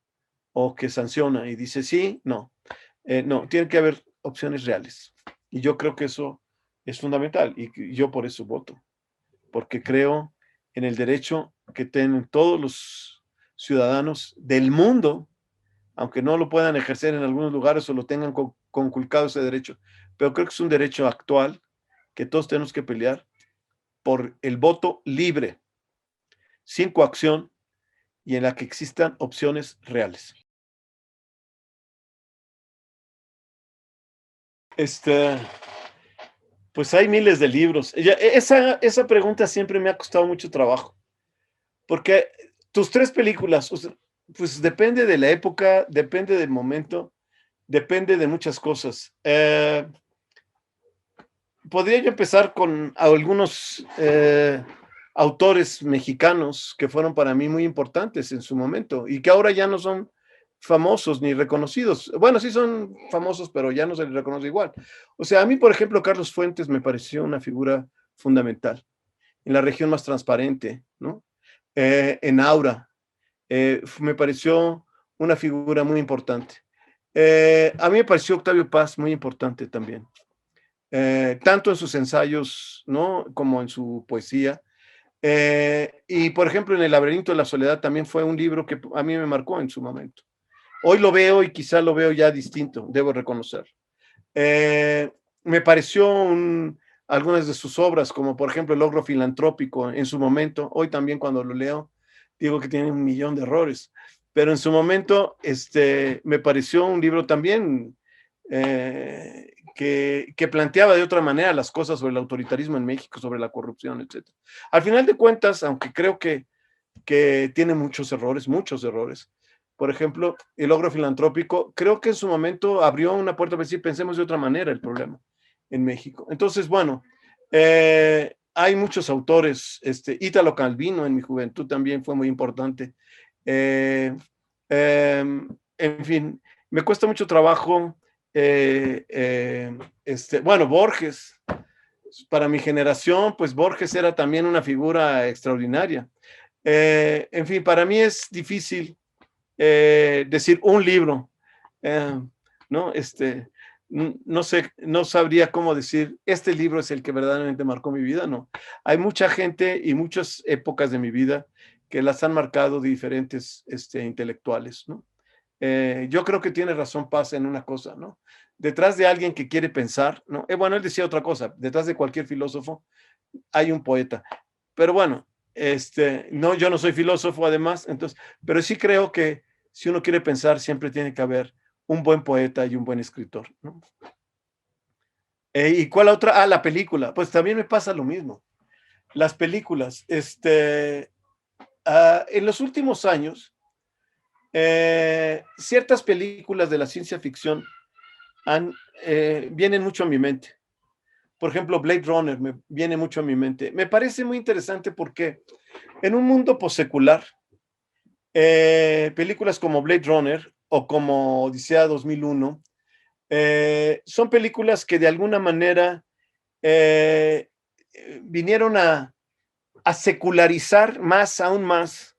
o que sanciona y dice sí, no. No, tiene que haber opciones reales. Y yo creo que eso es fundamental y yo por eso voto, porque creo en el derecho que tienen todos los ciudadanos del mundo, aunque no lo puedan ejercer en algunos lugares o lo tengan conculcado ese derecho, pero creo que es un derecho actual que todos tenemos que pelear por el voto libre, sin coacción y en la que existan opciones reales. Este, pues hay miles de libros. Esa pregunta siempre me ha costado mucho trabajo, porque tus tres películas, o sea, pues depende de la época, depende del momento, depende de muchas cosas. Podría yo empezar con algunos autores mexicanos que fueron para mí muy importantes en su momento y que ahora ya no son famosos ni reconocidos. Bueno, sí son famosos, pero ya no se les reconoce igual. O sea, a mí, por ejemplo, Carlos Fuentes me pareció una figura fundamental en la región más transparente, ¿no? En Aura, me pareció una figura muy importante. A mí me pareció Octavio Paz muy importante también, tanto en sus ensayos, ¿no? Como en su poesía. Y por ejemplo, en El laberinto de la soledad también fue un libro que a mí me marcó en su momento. Hoy lo veo y quizá lo veo ya distinto, debo reconocer. Eh, Me pareció algunas de sus obras, como por ejemplo El logro filantrópico en su momento, hoy también cuando lo leo, digo que tiene un millón de errores, pero en su momento me pareció un libro también que planteaba de otra manera las cosas sobre el autoritarismo en México, sobre la corrupción, etcétera. Al final de cuentas, aunque creo que tiene muchos errores. Por ejemplo, el logro filantrópico, creo que en su momento abrió una puerta para decir, pensemos de otra manera el problema en México. Entonces, bueno, hay muchos autores, Ítalo Calvino en mi juventud también fue muy importante. Eh, en fin, me cuesta mucho trabajo. Bueno, Borges, para mi generación, pues Borges era también una figura extraordinaria. En fin, para mí es difícil decir un libro, eh, ¿no? No sé, no sabría cómo decir, este libro es el que verdaderamente marcó mi vida, no. Hay mucha gente y muchas épocas de mi vida que las han marcado diferentes intelectuales, ¿no? Yo creo que tiene razón Paz en una cosa, ¿no? Detrás de alguien que quiere pensar, ¿no? Bueno, él decía otra cosa, detrás de cualquier filósofo hay un poeta. Pero bueno, no, yo no soy filósofo además, entonces, pero sí creo que si uno quiere pensar, siempre tiene que haber un buen poeta y un buen escritor, ¿no? ¿Y cuál otra? Ah, la película. Pues también me pasa lo mismo. Las películas, en los últimos años, ciertas películas de la ciencia ficción han, vienen mucho a mi mente. Por ejemplo, Blade Runner me viene mucho a mi mente. Me parece muy interesante porque en un mundo possecular, películas como Blade Runner o como Odisea 2001 son películas que de alguna manera eh, vinieron a secularizar aún más,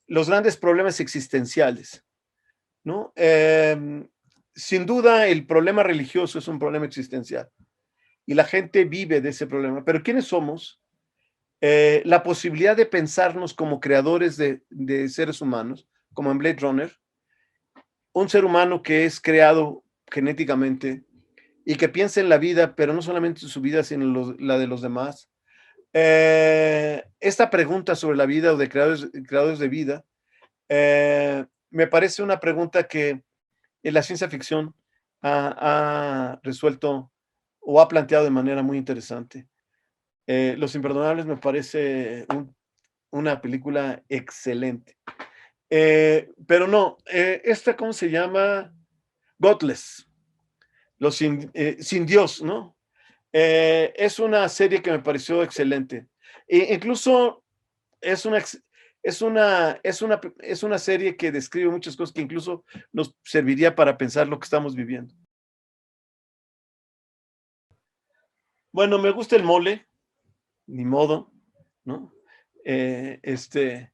los grandes problemas existenciales, ¿no? Sin duda, el problema religioso es un problema existencial y la gente vive de ese problema. Pero ¿quiénes somos? La posibilidad de pensarnos como creadores de seres humanos, como en Blade Runner, un ser humano que es creado genéticamente y que piensa en la vida, pero no solamente en su vida, sino la de los demás. Esta pregunta sobre la vida o de creadores de vida, me parece una pregunta que en la ciencia ficción ha resuelto o ha planteado de manera muy interesante. Los Imperdonables me parece una película excelente. Pero no, esta, ¿cómo se llama? Godless, sin Dios, ¿no? Es una serie que me pareció excelente. Incluso es una, es una serie que describe muchas cosas que incluso nos serviría para pensar lo que estamos viviendo. Bueno, me gusta el mole, ni modo, ¿no? Eh, este,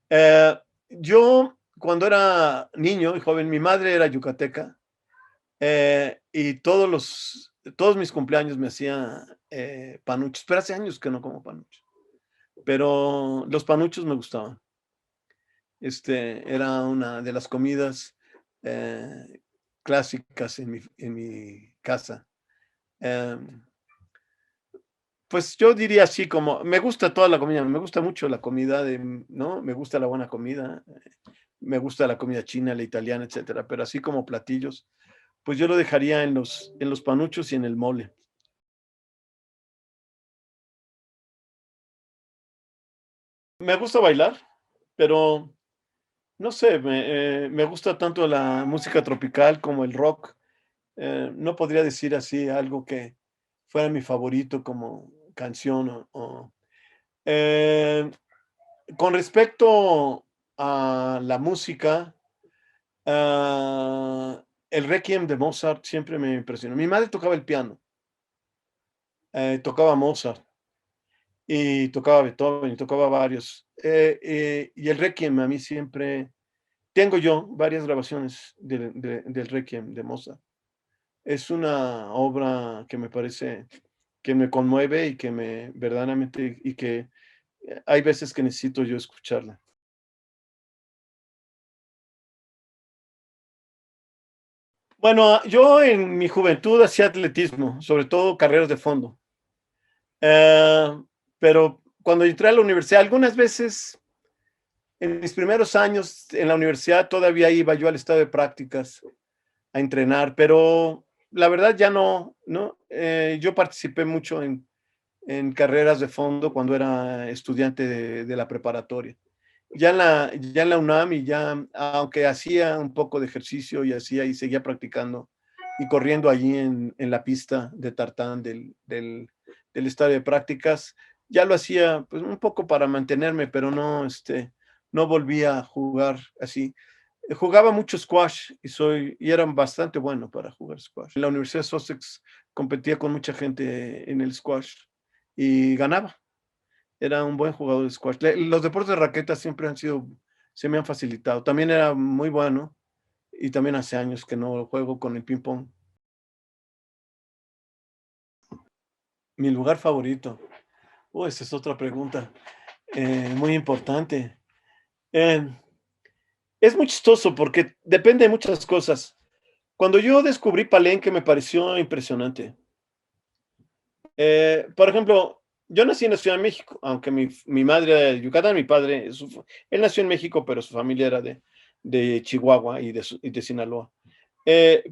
eh, yo, cuando era niño y joven, mi madre era yucateca, y todos todos mis cumpleaños me hacía panuchos, pero hace años que no como panuchos. Pero los panuchos me gustaban. Era una de las comidas eh, clásicas en mi casa. Em, pues yo diría así como, me gusta toda la comida, me gusta mucho la comida ¿no? Me gusta la buena comida, me gusta la comida china, la italiana, etcétera, pero así como platillos, pues yo lo dejaría en los panuchos y en el mole. Me gusta bailar, pero no sé, me gusta tanto la música tropical como el rock. No podría decir así algo que fuera mi favorito como canción eh, con respecto a la música, el Requiem de Mozart siempre me impresionó. Mi madre tocaba el piano, tocaba Mozart y tocaba Beethoven y tocaba varios. Y el Requiem a mí siempre tengo yo varias grabaciones del Requiem de Mozart. Es una obra que me parece que me conmueve y que me verdaderamente y que hay veces que necesito yo escucharla. Bueno, yo en mi juventud hacía atletismo, sobre todo carreras de fondo. Eh, pero cuando entré a la universidad, algunas veces en mis primeros años en la universidad todavía iba yo al estado de prácticas a entrenar, pero la verdad ya no, ¿no? Yo participé mucho en carreras de fondo cuando era estudiante de la preparatoria. Ya en la UNAM y ya, aunque hacía un poco de ejercicio y hacía y seguía practicando y corriendo allí en la pista de tartán del estadio de prácticas, ya lo hacía pues un poco para mantenerme, pero no volvía a jugar así. Jugaba mucho squash y era bastante bueno para jugar squash. En la Universidad de Sussex competía con mucha gente en el squash y ganaba. Era un buen jugador de squash. Los deportes de raqueta siempre se me han facilitado. También era muy bueno y también hace años que no juego con el ping pong. Mi lugar favorito. Esa es otra pregunta muy importante. Eh, es muy chistoso porque depende de muchas cosas. Cuando yo descubrí Palenque me pareció impresionante. Por ejemplo, yo nací en la Ciudad de México, aunque mi madre era de Yucatán, mi padre, él nació en México, pero su familia era de Chihuahua y de Sinaloa. Y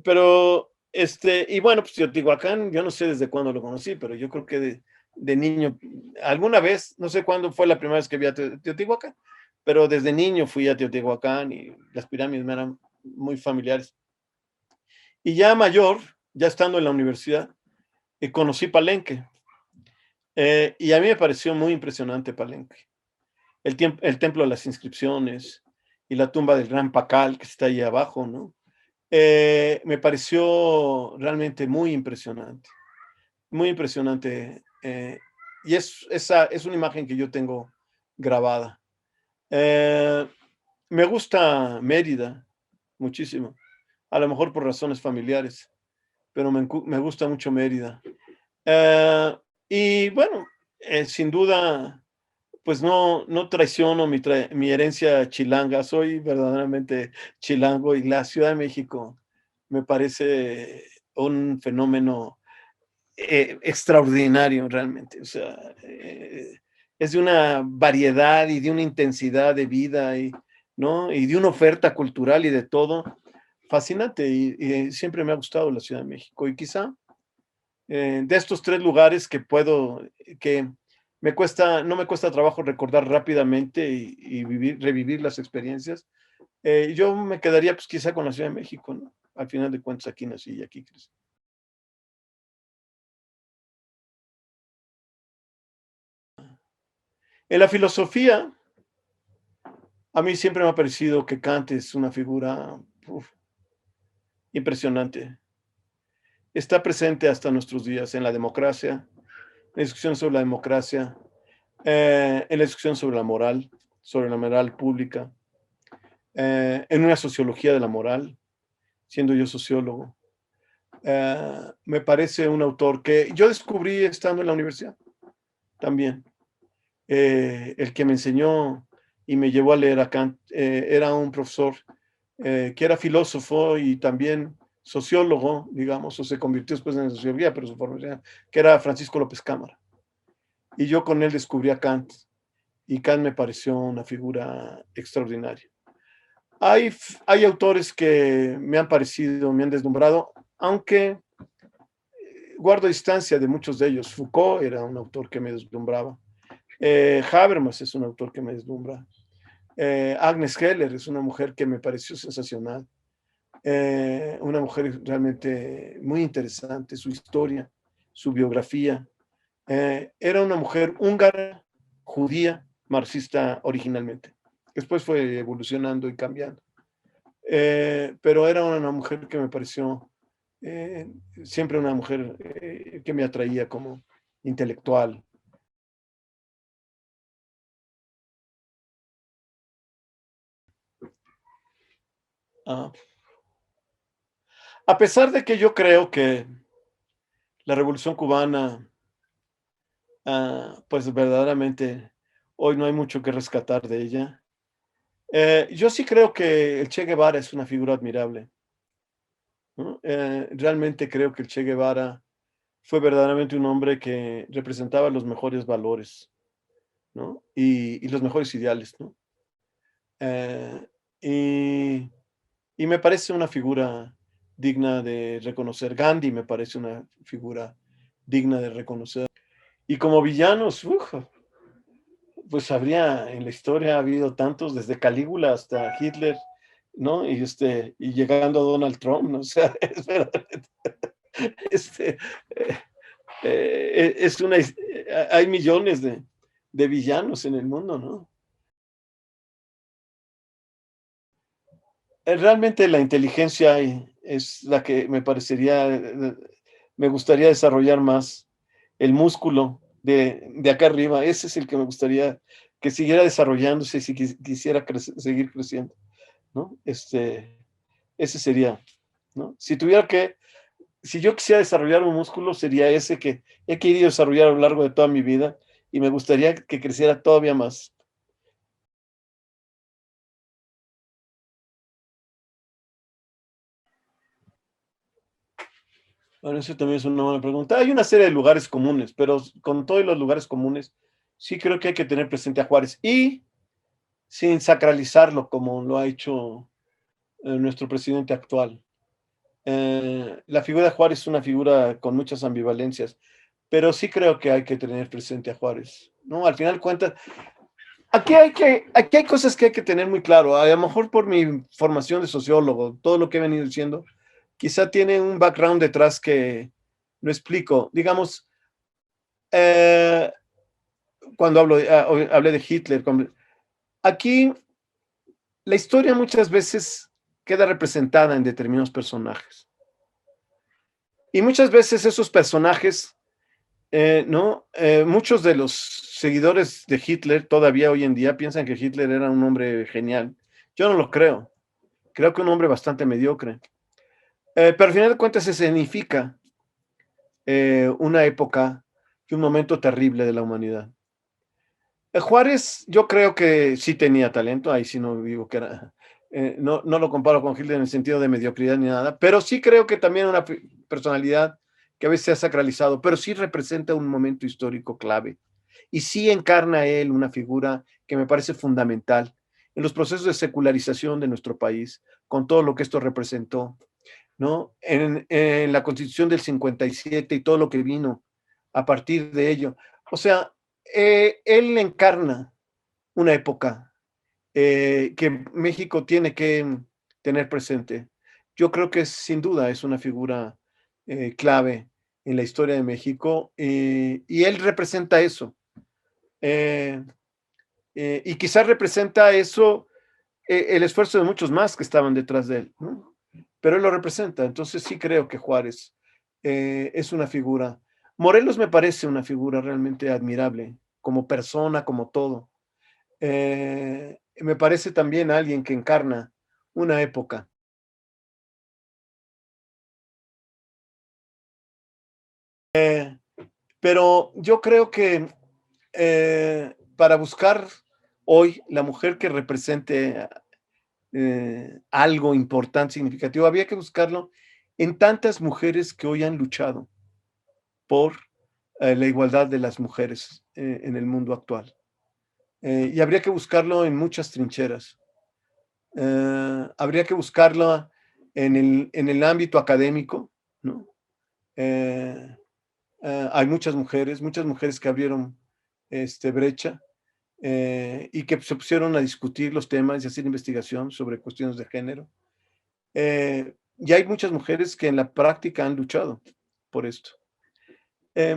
bueno, pues Teotihuacán, yo no sé desde cuándo lo conocí, pero yo creo que de niño, alguna vez, no sé cuándo fue la primera vez que vi a Teotihuacán, pero desde niño fui a Teotihuacán y las pirámides me eran muy familiares. Y ya mayor, ya estando en la universidad, conocí Palenque. Y a mí me pareció muy impresionante Palenque. El templo de las inscripciones y la tumba del gran Pacal que está ahí abajo, ¿no? Me pareció realmente muy impresionante. Y esa es una imagen que yo tengo grabada. Eh, Me gusta Mérida muchísimo, a lo mejor por razones familiares, pero me gusta mucho Mérida. Eh, y bueno, sin duda, pues no traiciono mi herencia chilanga, soy verdaderamente chilango y la Ciudad de México me parece un fenómeno extraordinario realmente. O sea, es de una variedad y de una intensidad de vida ¿no? Y de una oferta cultural y de todo fascinante. Y siempre me ha gustado la Ciudad de México. Y quizá de estos tres lugares que no me cuesta trabajo recordar rápidamente y revivir las experiencias, yo me quedaría pues quizá con la Ciudad de México, ¿no? Al final de cuentas aquí nací y aquí crecí. En la filosofía, a mí siempre me ha parecido que Kant es una figura uf, impresionante. Está presente hasta nuestros días en la democracia, en la discusión sobre la democracia, en la discusión sobre la moral pública, en una sociología de la moral, siendo yo sociólogo. Me parece un autor que yo descubrí estando en la universidad también. El que me enseñó y me llevó a leer a Kant era un profesor que era filósofo y también sociólogo, digamos, o se convirtió después en sociología, pero su formación, que era Francisco López Cámara. Y yo con él descubrí a Kant, y Kant me pareció una figura extraordinaria. Hay autores que me han parecido, me han deslumbrado, aunque guardo distancia de muchos de ellos. Foucault era un autor que me deslumbraba. Habermas es un autor que me deslumbra. Agnes Heller es una mujer que me pareció sensacional. Una mujer realmente muy interesante, su historia, su biografía. Era una mujer húngara, judía, marxista originalmente. Después fue evolucionando y cambiando. Pero era una mujer que me pareció eh, siempre una mujer que me atraía como intelectual. Ah, a pesar de que yo creo que la Revolución Cubana, pues verdaderamente hoy no hay mucho que rescatar de ella, yo sí creo que el Che Guevara es una figura admirable, ¿no? Realmente creo que el Che Guevara fue verdaderamente un hombre que representaba los mejores valores, ¿no? Y los mejores ideales, ¿no? Eh, y, y me parece una figura digna de reconocer. Gandhi me parece una figura digna de reconocer. Y como villanos, pues habría en la historia ha habido tantos, desde Calígula hasta Hitler, ¿no? Y llegando a Donald Trump, ¿no? O sea, es verdaderamente, este, eh, hay millones de villanos en el mundo, ¿no? Realmente la inteligencia es la que me parecería, me gustaría desarrollar más el músculo de acá arriba. Ese es el que me gustaría que siguiera desarrollándose si quisiera seguir creciendo, ¿no? Ese sería, ¿no? Si yo quisiera desarrollar un músculo, sería ese que he querido desarrollar a lo largo de toda mi vida y me gustaría que creciera todavía más. Bueno, eso también es una buena pregunta. Hay una serie de lugares comunes, pero con todos los lugares comunes, sí creo que hay que tener presente a Juárez y sin sacralizarlo como lo ha hecho nuestro presidente actual. La figura de Juárez es una figura con muchas ambivalencias, pero sí creo que hay que tener presente a Juárez, ¿no? Al final cuentas, aquí hay cosas que hay que tener muy claro. A lo mejor por mi formación de sociólogo, todo lo que he venido diciendo, quizá tiene un background detrás que no explico. Digamos, eh, cuando hablé de Hitler, aquí la historia muchas veces queda representada en determinados personajes. Y muchas veces esos personajes, ¿no? Muchos de los seguidores de Hitler todavía hoy en día piensan que Hitler era un hombre genial. Yo no lo creo. Creo que un hombre bastante mediocre. Pero al final de cuentas se significa una época y un momento terrible de la humanidad. Juárez, yo creo que sí tenía talento, ahí sí no digo que era, no lo comparo con Hitler en el sentido de mediocridad ni nada, pero sí creo que también una personalidad que a veces se ha sacralizado, pero sí representa un momento histórico clave y sí encarna él una figura que me parece fundamental en los procesos de secularización de nuestro país, con todo lo que esto representó, ¿no? En la Constitución del 57 y todo lo que vino a partir de ello. O sea, él encarna una época que México tiene que tener presente. Yo creo que sin duda es una figura clave en la historia de México y él representa eso. Eh, y quizás representa eso, el esfuerzo de muchos más que estaban detrás de él, ¿no? Pero él lo representa. Entonces sí creo que Juárez es una figura. Morelos me parece una figura realmente admirable, como persona, como todo. Me parece también alguien que encarna una época. Pero yo creo que para buscar hoy la mujer que represente algo importante, significativo, había que buscarlo en tantas mujeres que hoy han luchado por la igualdad de las mujeres en el mundo actual. Y habría que buscarlo en muchas trincheras. Habría que buscarlo en el ámbito académico, ¿no? Eh, hay muchas mujeres que abrieron brecha y que se pusieron a discutir los temas y hacer investigación sobre cuestiones de género. Y hay muchas mujeres que en la práctica han luchado por esto.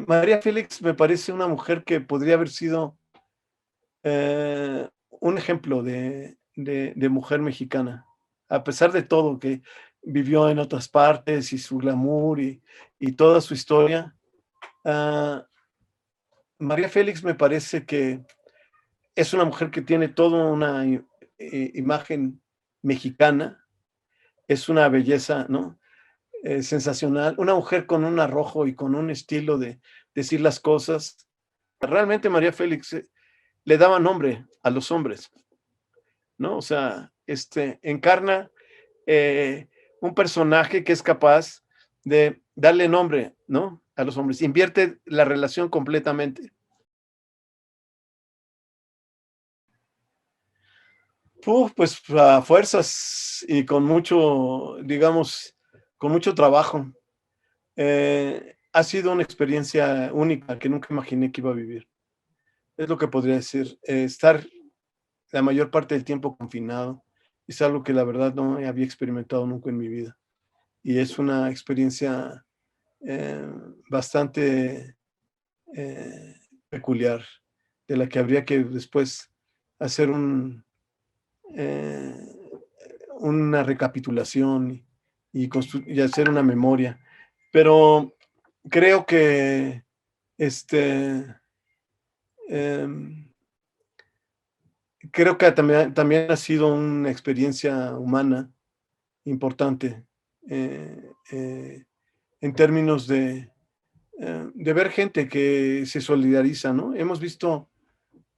María Félix me parece una mujer que podría haber sido un ejemplo de mujer mexicana, a pesar de todo que vivió en otras partes y su glamour y toda su historia. Uh, María Félix me parece que es una mujer que tiene toda una imagen mexicana, es una belleza, ¿no? Sensacional, una mujer con un arrojo y con un estilo de decir las cosas. Realmente María Félix le daba nombre a los hombres, ¿no? O sea, encarna un personaje que es capaz de darle nombre, ¿no? A los hombres, invierte la relación completamente. Pues a fuerzas y con mucho, digamos, con mucho trabajo. Ha sido una experiencia única que nunca imaginé que iba a vivir. Es lo que podría decir. Estar la mayor parte del tiempo confinado es algo que la verdad no había experimentado nunca en mi vida. Y es una experiencia eh, bastante eh, peculiar, de la que habría que después hacer eh, una recapitulación y hacer una memoria. Pero creo que este, eh, creo que también ha sido una experiencia humana importante en términos de ver gente que se solidariza, ¿no? Hemos visto,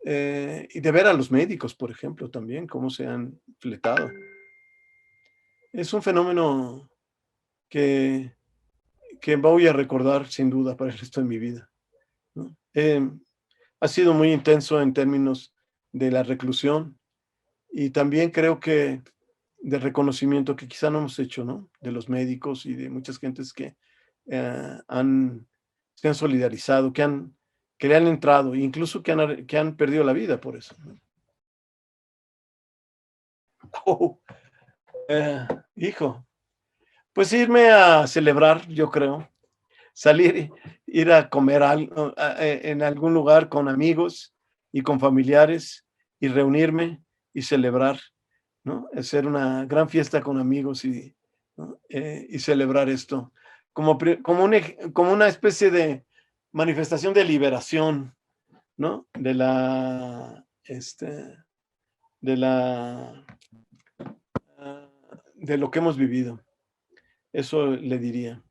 y de ver a los médicos, por ejemplo, también, cómo se han fletado. Es un fenómeno que, que voy a recordar sin duda para el resto de mi vida, ¿no? Ha sido muy intenso en términos de la reclusión y también creo que de reconocimiento que quizá no hemos hecho, ¿no? De los médicos y de muchas gentes que se han solidarizado, que le han entrado, incluso que han perdido la vida por eso, ¿no? Oh, eh, hijo, pues irme a celebrar, yo creo, salir, ir a comer algo, en algún lugar con amigos y con familiares y reunirme y celebrar, ¿no? Hacer una gran fiesta con amigos ¿no? Y celebrar esto como una especie de manifestación de liberación, ¿no? De la, de lo que hemos vivido. Eso le diría.